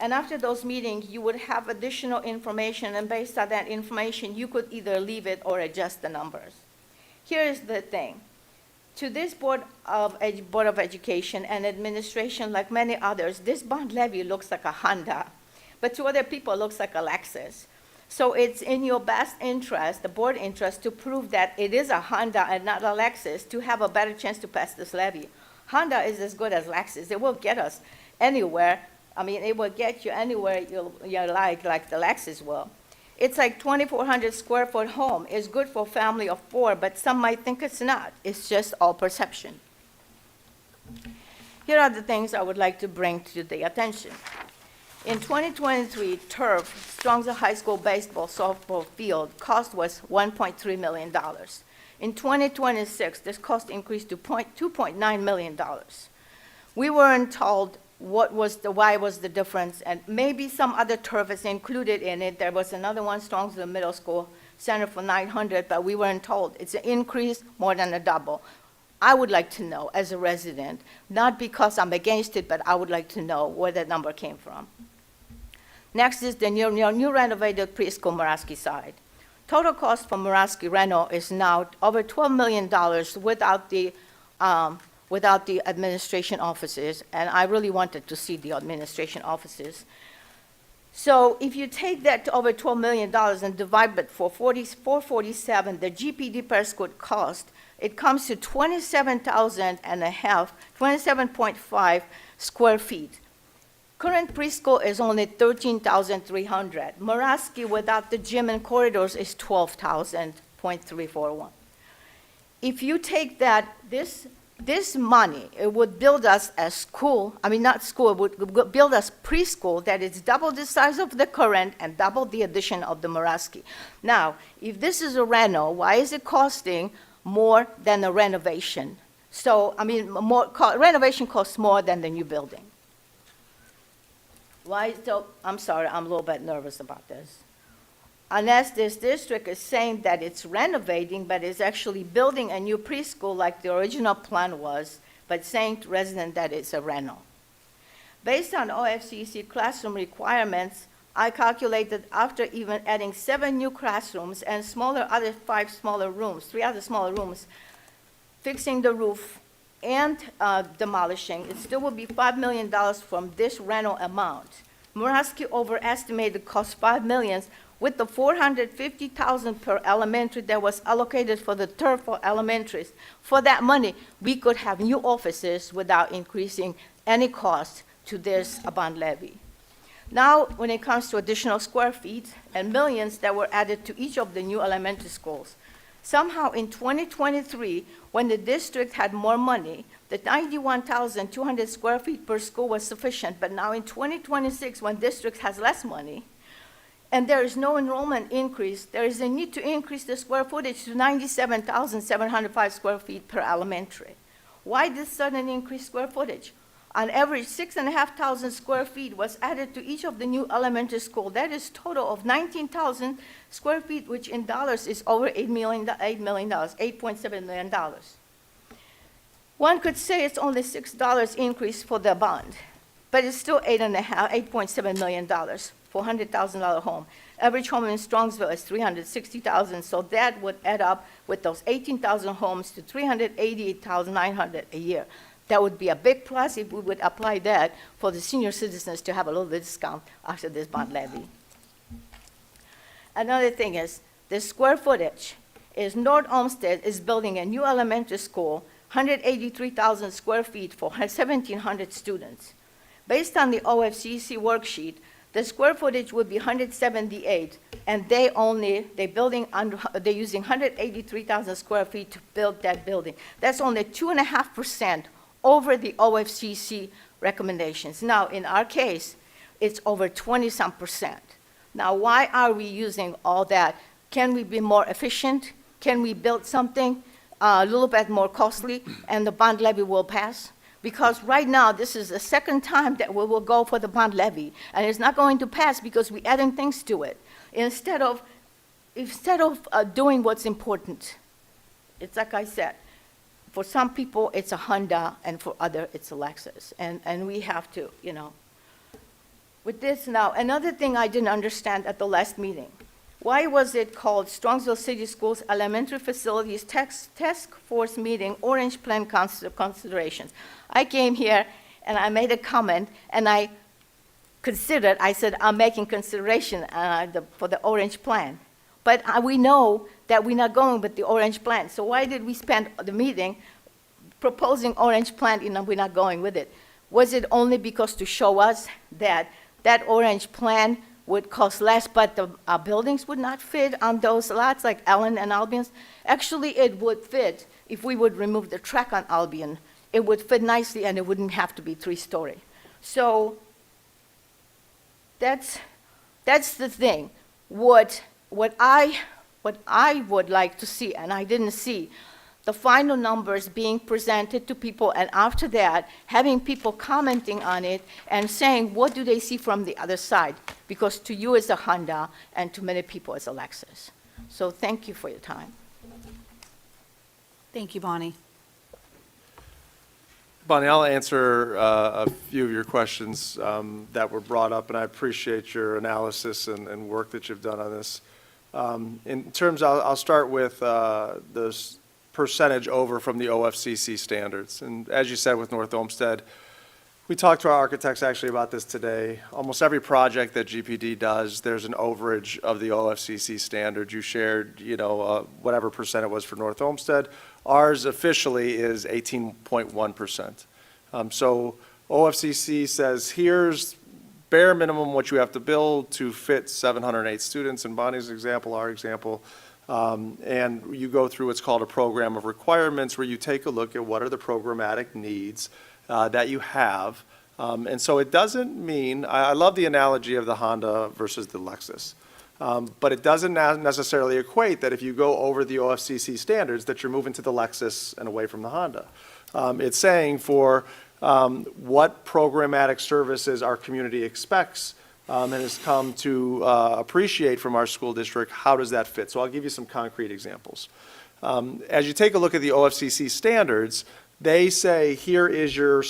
And after those meetings, you would have additional information, and based on that information, you could either leave it or adjust the numbers. Here is the thing. To this Board of Education and administration, like many others, this bond levy looks like a Honda, but to other people, it looks like a Lexus. So it's in your best interest, the board interest, to prove that it is a Honda and not a Lexus to have a better chance to pass this levy. Honda is as good as Lexus. It will get us anywhere. I mean, it will get you anywhere you like the Lexus will. It's like 2,400 square foot home. It's good for a family of 4, but some might think it's not. It's just all perception. Here are the things I would like to bring to the attention. In 2023, turf, Strongsville High School baseball softball field, cost was $1.3 million. In 2026, this cost increased to $2.9 million. We weren't told why was the difference, and maybe some other turf is included in it. There was another one, Strongsville Middle School Center, for $900, but we weren't told. It's an increase more than a double. I would like to know as a resident, not because I'm against it, but I would like to know where that number came from. Next is the new renovated preschool Muraski side. Total cost for Muraski Reno is now over $12 million without the administration offices, and I really wanted to see the administration offices. So if you take that to over $12 million and divide it for 447, the GPD per square cost, it comes to 27.5 square feet. Current preschool is only 13,300. Muraski without the gym and corridors is 12,341. If you take that, this money, it would build us a school, it would build us preschool that is double the size of the current and double the addition of the Muraski. Now, if this is a reno, why is it costing more than a renovation? So, renovation costs more than the new building. Why? So, I'm sorry, I'm a little bit nervous about this. Unless this district is saying that it's renovating, but it's actually building a new preschool like the original plan was, but saying to residents that it's a rental. Based on OFCC classroom requirements, I calculated after even adding 7 new classrooms and other 5 smaller rooms, 3 other smaller rooms, fixing the roof and demolishing, it still would be $5 million from this rental amount. Muraski overestimated cost $5 million with the $450,000 per elementary that was allocated for the turf for elementaries. For that money, we could have new offices without increasing any cost to this bond levy. Now, when it comes to additional square feet and millions that were added to each of the new elementary schools, somehow in 2023, when the district had more money, the 91,200 square feet per school was sufficient, but now in 2026, when district has less money, and there is no enrollment increase, there is a need to increase the square footage to 97,705 square feet per elementary. Why this sudden increased square footage? On average, 6,500 square feet was added to each of the new elementary school. That is total of 19,000 square feet, which in dollars is over $8 million, $8.7 million. One could say it's only $6 increase for the bond, but it's still $8.7 million for a $100,000 home. Average home in Strongsville is $360,000, so that would add up with those 18,000 homes to $388,900 a year. That would be a big plus if we would apply that for the senior citizens to have a little discount after this bond levy. Another thing is, the square footage is North Olmsted is building a new elementary school, 183,000 square feet for 1,700 students. Based on the OFCC worksheet, the square footage would be 178, and they're using 183,000 square feet to build that building. That's only 2.5% over the OFCC recommendations. Now, in our case, it's over 20-some%. Now, why are we using all that? Can we be more efficient? Can we build something a little bit more costly and the bond levy will pass? Because right now, this is the second time that we will go for the bond levy, and it's not going to pass because we're adding things to it. Instead of doing what's important, it's like I said, for some people, it's a Honda, and for others, it's a Lexus. And we have to, With this now, another thing I didn't understand at the last meeting. Why was it called Strongsville City Schools Elementary Facilities Task Force Meeting, Orange Plan Considerations? I came here, and I made a comment, and I said, I'm making consideration for the Orange Plan. But we know that we're not going with the Orange Plan. So why did we spend the meeting proposing Orange Plan and we're not going with it? Was it only because to show us that Orange Plan would cost less, but the buildings would not fit on those lots like Allen and Albion's? Actually, it would fit if we would remove the track on Albion. It would fit nicely, and it wouldn't have to be 3-story. So that's the thing. What I would like to see, and I didn't see, the final numbers being presented to people, and after that, having people commenting on it and saying, what do they see from the other side? Because to you it's a Honda, and to many people it's a Lexus. So thank you for your time. Thank you, Bonnie. Bonnie, I'll answer a few of your questions that were brought up, and I appreciate your analysis and work that you've done on this. In terms, I'll start with the percentage over from the OFCC standards. And as you said with North Olmsted, we talked to our architects actually about this today. Almost every project that GPD does, there's an overage of the OFCC standard. You shared, whatever percent it was for North Olmsted. Ours officially is 18.1%. So OFCC says, here's bare minimum what you have to build to fit 708 students in Bonnie's example, our example. And you go through what's called a program of requirements, where you take a look at what are the programmatic needs that you have. And so it doesn't mean, I love the analogy of the Honda versus the Lexus, but it doesn't necessarily equate that if you go over the OFCC standards that you're moving to the Lexus and away from the Honda. It's saying for what programmatic services our community expects and has come to appreciate from our school district, how does that fit? So I'll give you some concrete examples. As you take a look at the OFCC standards, They say, here is your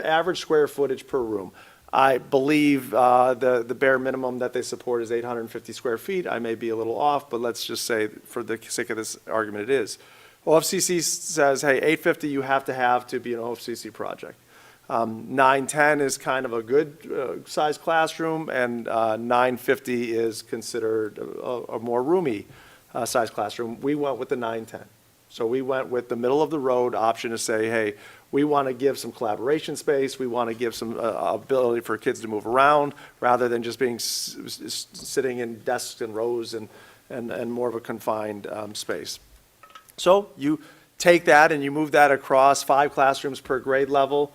average square footage per room. I believe the bare minimum that they support is 850 square feet. I may be a little off, but let's just say, for the sake of this argument, it is. OFCC says, hey, 850 you have to be an OFCC project. 910 is kind of a good size classroom, and 950 is considered a more roomy size classroom. We went with the 910. So we went with the middle of the road option to say, hey, we want to give some collaboration space, we want to give some ability for kids to move around, rather than just being sitting in desks and rows and more of a confined space. So you take that and you move that across 5 classrooms per grade level.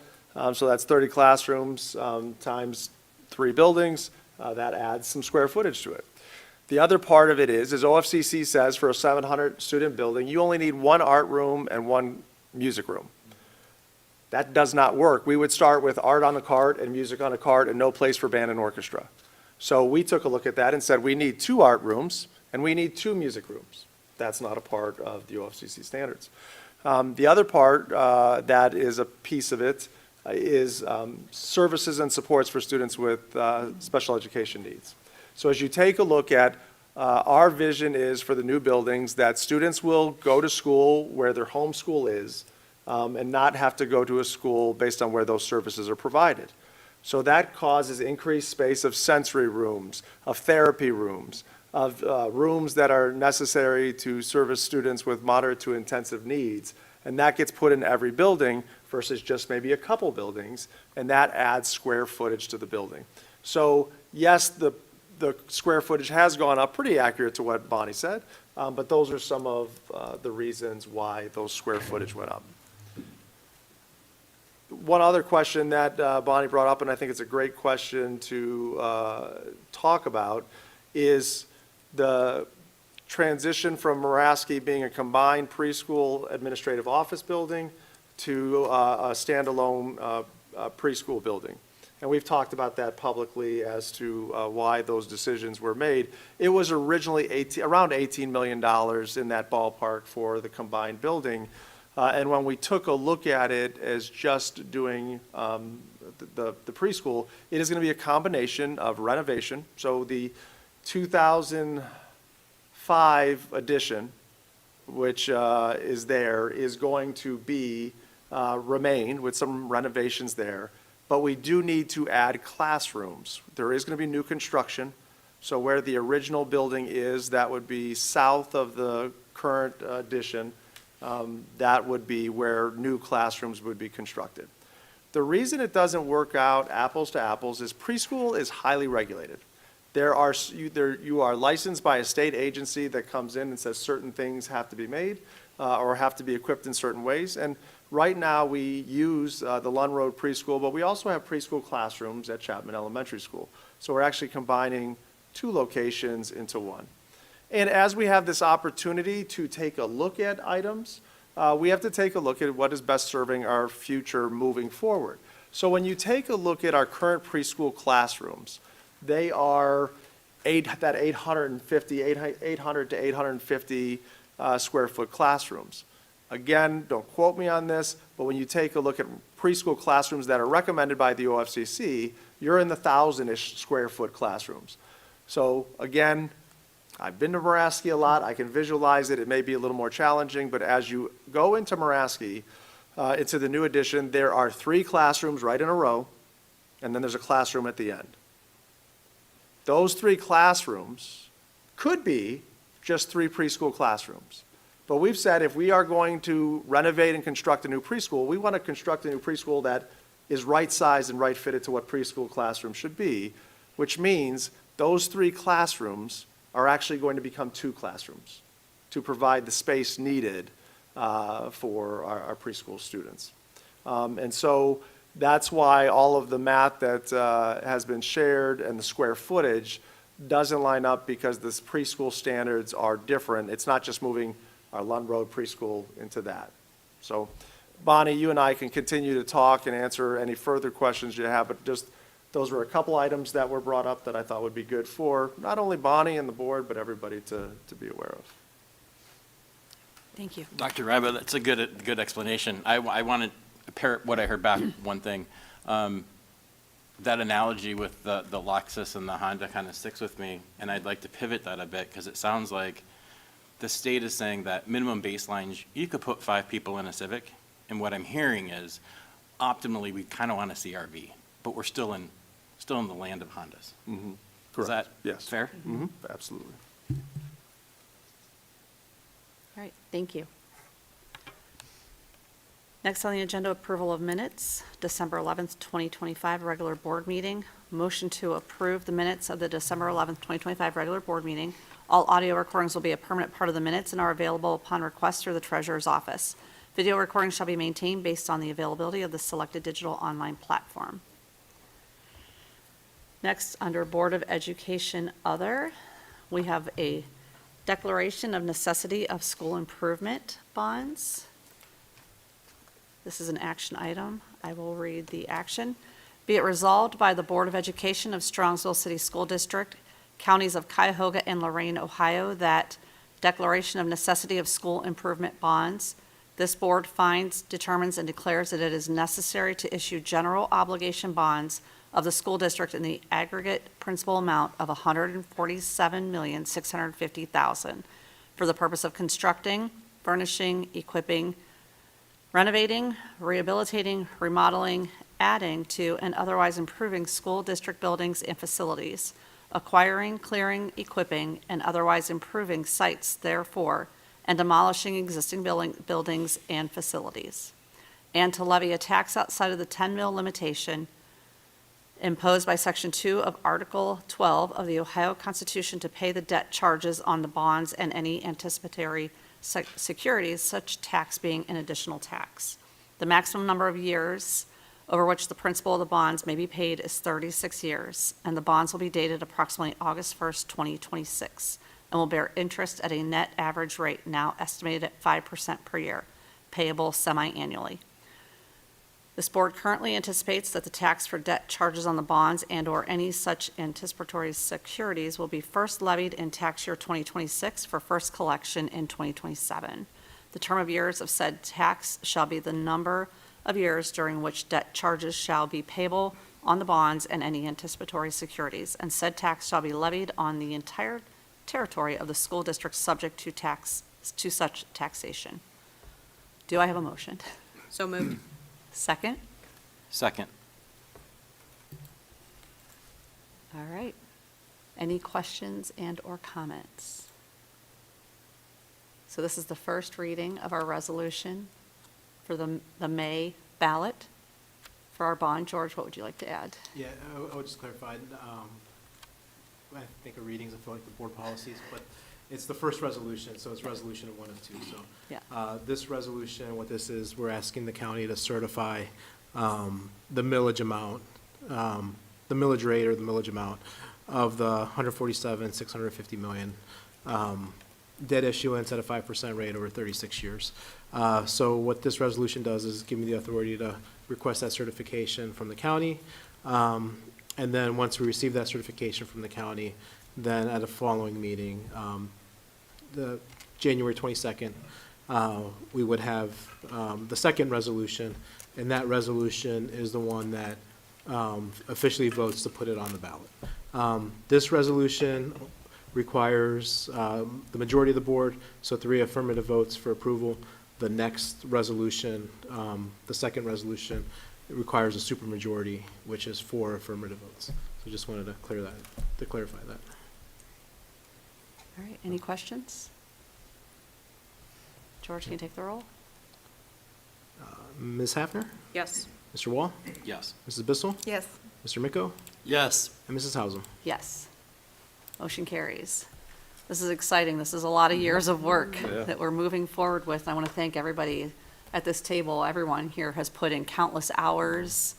So that's 30 classrooms times 3 buildings. That adds some square footage to it. The other part of it is OFCC says for a 700-student building, you only need 1 art room and 1 music room. That does not work. We would start with art on the cart and music on a cart and no place for band and orchestra. So we took a look at that and said we need 2 art rooms and we need 2 music rooms. That's not a part of the OFCC standards. The other part that is a piece of it is services and supports for students with special education needs. So as you take a look at, our vision is for the new buildings that students will go to school where their home school is and not have to go to a school based on where those services are provided. So that causes increased space of sensory rooms, of therapy rooms, of rooms that are necessary to service students with moderate to intensive needs. And that gets put in every building versus just maybe a couple buildings, and that adds square footage to the building. So yes, the square footage has gone up, pretty accurate to what Bonnie said, but those are some of the reasons why those square footage went up. One other question that Bonnie brought up, and I think it's a great question to talk about, is the transition from Muraski being a combined preschool administrative office building to a standalone preschool building. And we've talked about that publicly as to why those decisions were made. It was originally around $18 million in that ballpark for the combined building. And when we took a look at it as just doing the preschool, it is going to be a combination of renovation. So the 2005 addition, which is there, is going to be remain with some renovations there. But we do need to add classrooms. There is going to be new construction. So where the original building is, that would be south of the current addition. That would be where new classrooms would be constructed. The reason it doesn't work out apples to apples is preschool is highly regulated. You are licensed by a state agency that comes in and says certain things have to be made or have to be equipped in certain ways. And right now, we use the Lund Road Preschool, but we also have preschool classrooms at Chapman Elementary School. So we're actually combining 2 locations into 1. And as we have this opportunity to take a look at items, we have to take a look at what is best serving our future moving forward. So when you take a look at our current preschool classrooms, they are 800 to 850 square foot classrooms. Again, don't quote me on this, but when you take a look at preschool classrooms that are recommended by the OFCC, you're in the 1,000-ish square foot classrooms. So again, I've been to Muraski a lot. I can visualize it. It may be a little more challenging, but as you go into Muraski, into the new addition, there are 3 classrooms right in a row, and then there's a classroom at the end. Those 3 classrooms could be just 3 preschool classrooms. But we've said if we are going to renovate and construct a new preschool, we want to construct a new preschool that is right-sized and right-fitted to what preschool classrooms should be, which means those 3 classrooms are actually going to become 2 classrooms to provide the space needed for our preschool students. And so that's why all of the math that has been shared and the square footage doesn't line up, because the preschool standards are different. It's not just moving our Lund Road Preschool into that. So Bonnie, you and I can continue to talk and answer any further questions you have, but just those were a couple items that were brought up that I thought would be good for not only Bonnie and the board, but everybody to be aware of. Thank you. Dr. Ryba, that's a good explanation. I wanted to parrot what I heard back, one thing. That analogy with the Lexus and the Honda kind of sticks with me, and I'd like to pivot that a bit, because it sounds like the state is saying that minimum baselines, you could put 5 people in a Civic, and what I'm hearing is, optimally, we kind of want a CRV, but we're still in the land of Hondas. Mm-hmm. Is Correct. that Yes. fair? Mm-hmm. Absolutely. All right, thank you. Next on the agenda, approval of minutes, December 11th, 2025, regular board meeting. Motion to approve the minutes of the December 11th, 2025 regular board meeting. All audio recordings will be a permanent part of the minutes and are available upon request through the treasurer's office. Video recordings shall be maintained based on the availability of the selected digital online platform. Next, under Board of Education Other, we have a declaration of necessity of school improvement bonds. This is an action item. I will read the action. Be it resolved by the Board of Education of Strongsville City School District, counties of Cuyahoga and Lorain, Ohio, that declaration of necessity of school improvement bonds. This board finds, determines, and declares that it is necessary to issue general obligation bonds of the school district in the aggregate principal amount of $147,650,000 for the purpose of constructing, furnishing, equipping, renovating, rehabilitating, remodeling, adding to, and otherwise improving school district buildings and facilities, acquiring, clearing, equipping, and otherwise improving sites therefore, and demolishing existing buildings and facilities, and to levy a tax outside of the 10 mil limitation imposed by Section 2 of Article 12 of the Ohio Constitution to pay the debt charges on the bonds and any anticipatory securities, such tax being an additional tax. The maximum number of years over which the principal of the bonds may be paid is 36 years, and the bonds will be dated approximately August 1st, 2026, and will bear interest at a net average rate now estimated at 5% per year, payable semi-annually. This board currently anticipates that the tax for debt charges on the bonds and/or any such anticipatory securities will be first levied in tax year 2026 for first collection in 2027. The term of years of said tax shall be the number of years during which debt charges shall be payable on the bonds and any anticipatory securities, and said tax shall be levied on the entire territory of the school district subject to such taxation. Do I have a motion? So moved. Second? Second. All right. Any questions and/or comments? So this is the first reading of our resolution for the May ballot for our bond. George, what would you like to add? Yeah, I would just clarify, I think of readings, I feel like the board policies, but it's the first resolution, so it's resolution 1 of 2, so. Yeah. This resolution, what this is, we're asking the county to certify the millage amount, the millage rate or the millage amount of the $147,650 million debt issuance at a 5% rate over 36 years. So what this resolution does is give me the authority to request that certification from the county. And then once we receive that certification from the county, then at a following meeting, the January 22nd, we would have the second resolution, and that resolution is the one that officially votes to put it on the ballot. This resolution requires the majority of the board, so 3 affirmative votes for approval. The next resolution, the second resolution, it requires a supermajority, which is 4 affirmative votes. So just wanted to clarify that. All right, any questions? George, can you take the roll? Ms. Hafner? Yes. Mr. Wall? Yes. Mrs. Bissell? Yes. Mr. Miko? Yes. And Mrs. Hausum? Yes. Motion carries. This is exciting. This is a lot of years of work Yeah. that we're moving forward with. I want to thank everybody at this table. Everyone here has put in countless hours,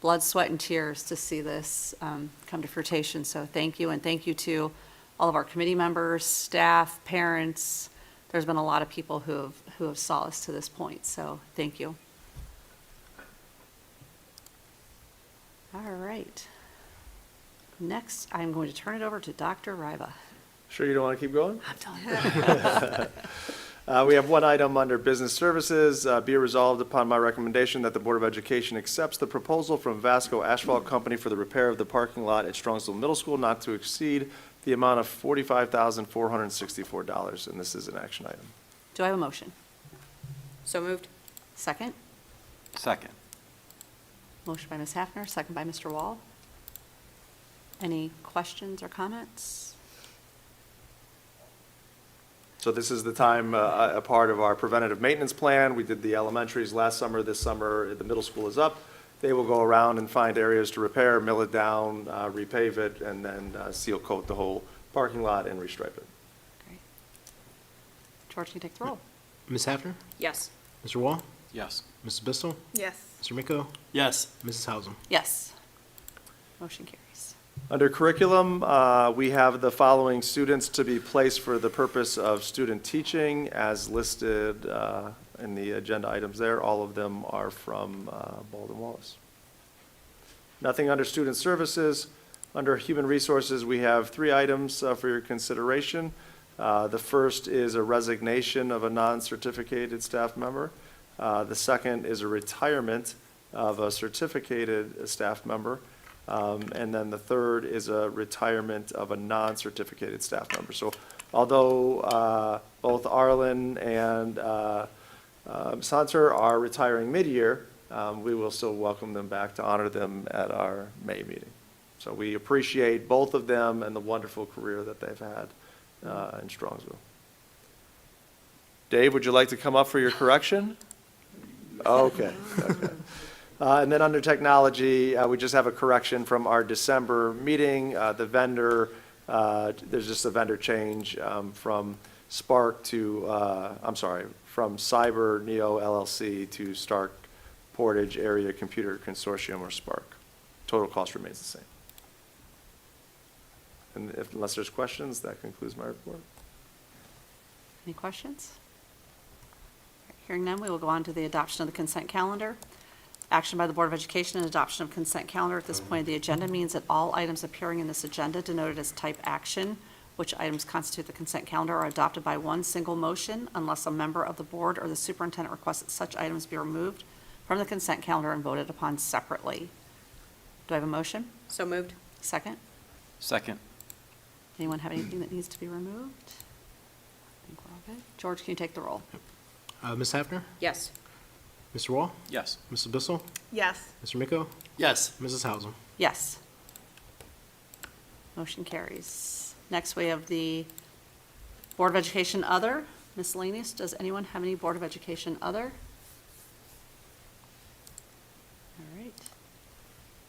blood, sweat, and tears to see this come to fruition. So thank you, and thank you to all of our committee members, staff, parents. There's been a lot of people who have saw us to this point, so thank you. All right. Next, I'm going to turn it over to Dr. Ryba. Sure you don't want to keep going? I'm telling you. We have one item under business services. Be it resolved upon my recommendation that the Board of Education accepts the proposal from Vasco Asphalt Company for the repair of the parking lot at Strongsville Middle School not to exceed the amount of $45,464, and this is an action item. Do I have a motion? So moved. Second? Second. Motion by Ms. Hafner, second by Mr. Wall. Any questions or comments? So this is the time, a part of our preventative maintenance plan. We did the elementaries last summer. This summer, the middle school is up. They will go around and find areas to repair, mill it down, repave it, and then seal coat the whole parking lot and restripe it. Great. George, can you take the roll? Ms. Hafner? Yes. Mr. Wall? Yes. Mrs. Bissell? Yes. Mr. Miko? Yes. Mrs. Hausum? Yes. Motion carries. Under curriculum, we have the following students to be placed for the purpose of student teaching as listed in the agenda items there. All of them are from Baldwin Wallace. Nothing under student services. Under human resources, we have 3 items for your consideration. The first is a resignation of a non-certificated staff member. The second is a retirement of a certificated staff member. And then the third is a retirement of a non-certificated staff member. So although both Arlen and Ms. Hunter are retiring mid-year, we will still welcome them back to honor them at our May meeting. So we appreciate both of them and the wonderful career that they've had in Strongsville. Dave, would you like to come up for your correction? Okay. And then under technology, we just have a correction from our December meeting. The vendor, there's just a vendor change from Spark to, from Cyber Neo LLC to Stark Portage Area Computer Consortium, or Spark. Total cost remains the same. And unless there's questions, that concludes my report. Any questions? Hearing none, we will go on to the adoption of the consent calendar. Action by the Board of Education and adoption of consent calendar at this point of the agenda means that all items appearing in this agenda denoted as type action, which items constitute the consent calendar, are adopted by one single motion unless a member of the board or the superintendent requests that such items be removed from the consent calendar and voted upon separately. Do I have a motion? So moved. Second? Second. Anyone have anything that needs to be removed? I think we're all good. George, can you take the roll? Ms. Hafner? Yes. Mr. Wall? Yes. Mrs. Bissell? Yes. Mr. Miko? Yes. Mrs. Hausum? Yes. Motion carries. Next, we have the Board of Education Other, miscellaneous. Does anyone have any Board of Education Other? All right.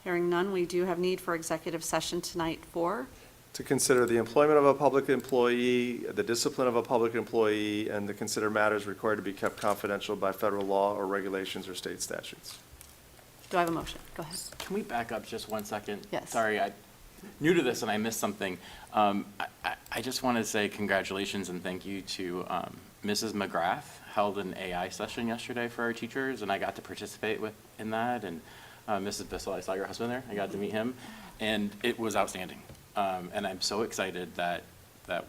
Hearing none, we do have need for executive session tonight for, To consider the employment of a public employee, the discipline of a public employee, and to consider matters required to be kept confidential by federal law or regulations or state statutes. do I have a motion? Go ahead. Can we back up just 1 second? Yes. Sorry, I'm new to this and I missed something. I just want to say congratulations and thank you to Mrs. McGrath. Held an AI session yesterday for our teachers, and I got to participate in that. And Mrs. Bissell, I saw your husband there. I got to meet him, and it was outstanding. And I'm so excited that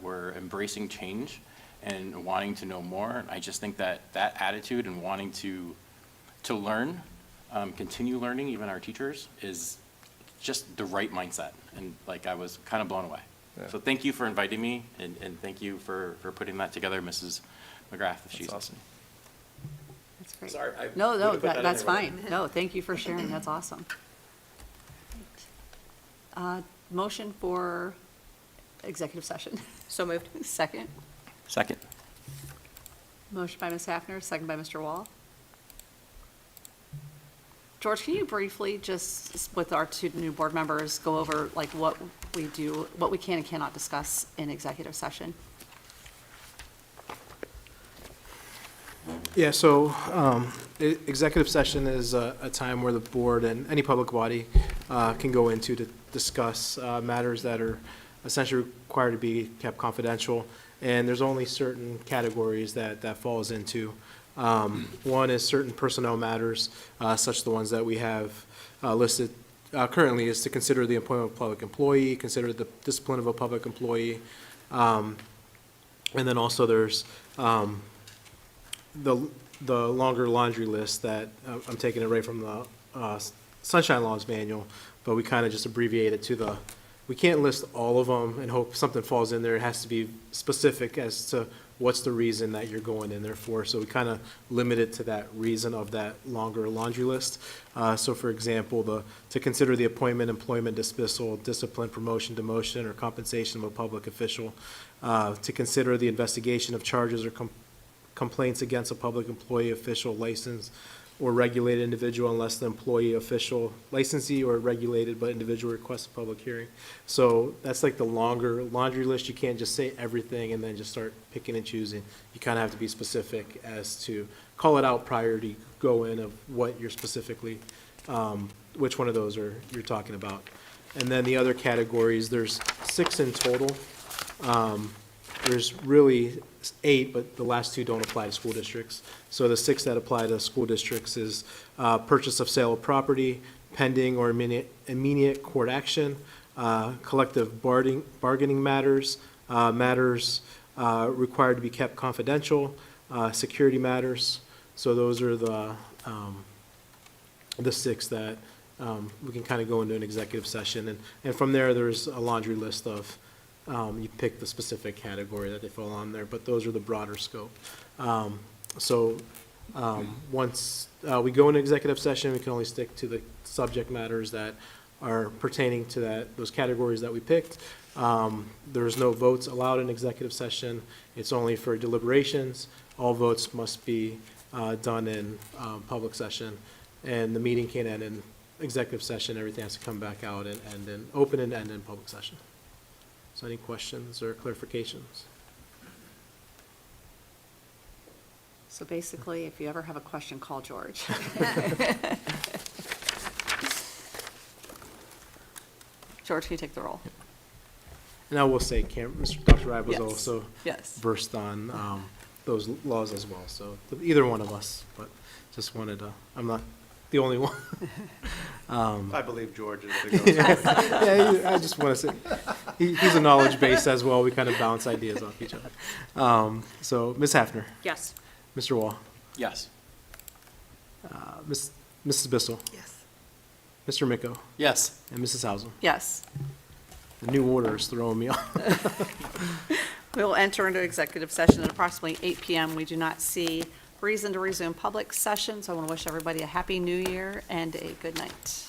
we're embracing change and wanting to know more. I just think that attitude and wanting to learn, continue learning, even our teachers, is just the right mindset. And like, I was kind of blown away. Yeah. So thank you for inviting me, and thank you for putting that together, Mrs. McGrath, if she's. That's awesome. That's great. Sorry, I No, would've put that in that's there, fine. No, thank you for sharing. That's awesome. Motion for executive session. So moved. Second. Second. Motion by Ms. Hafner, second by Mr. Wall. George, can you briefly, just with our 2 new board members, go over like what we do, what we can and cannot discuss in executive session? Yeah, so executive session is a time where the board and any public body can go into to discuss matters that are essentially required to be kept confidential. And there's only certain categories that falls into. One is certain personnel matters, such the ones that we have listed currently, is to consider the employment of a public employee, consider the discipline of a public employee. And then also there's the longer laundry list that, I'm taking it right from the Sunshine Laws Manual, but we kind of just abbreviate it to the, we can't list all of them and hope something falls in there. It has to be specific as to what's the reason that you're going in there for. So we kind of limit it to that reason of that longer laundry list. So for example, to consider the appointment, employment, dismissal, discipline, promotion, demotion, or compensation of a public official, to consider the investigation of charges or complaints against a public employee, official, licensed, or regulated individual unless the employee, official, licensee, or regulated but individual requests a public hearing. So that's like the longer laundry list. You can't just say everything and then just start picking and choosing. You kind of have to be specific as to call it out prior to go in of what you're specifically, which one of those you're talking about. And then the other categories, there's 6 in total. There's really 8, but the last 2 don't apply to school districts. So the 6 that apply to school districts is purchase of sale of property, pending or immediate court action, collective bargaining matters, matters required to be kept confidential, security matters. So those are the 6 that we can kind of go into an executive session. And from there, there's a laundry list of, you pick the specific category that they fall on there, but those are the broader scope. Once we go into executive session, we can only stick to the subject matters that are pertaining to those categories that we picked. There's no votes allowed in executive session. It's only for deliberations. All votes must be done in public session, and the meeting can't end in executive session. Everything has to come back out and end in open and end in public session. So any questions or clarifications? So basically, if you ever have a question, call George. George, can you take the roll? And I will say, Dr. Rye was Yes. also Yes. versed on those laws as well, so either one of us, but just wanted to, I'm not the only one. I believe George is the go-to. Yeah, I just want to say, he's a knowledge base as well. We kind of bounce ideas off each other. So, Ms. Hafner, Yes. Mr. Wall, Yes. Mrs. Bissell, Yes. Mr. Micko, Yes. and Mrs. Hausum. Yes. The new order is throwing me off. We will enter into executive session at approximately 8 PM. We do not see reason to resume public session, so I want to wish everybody a happy new year and a good night.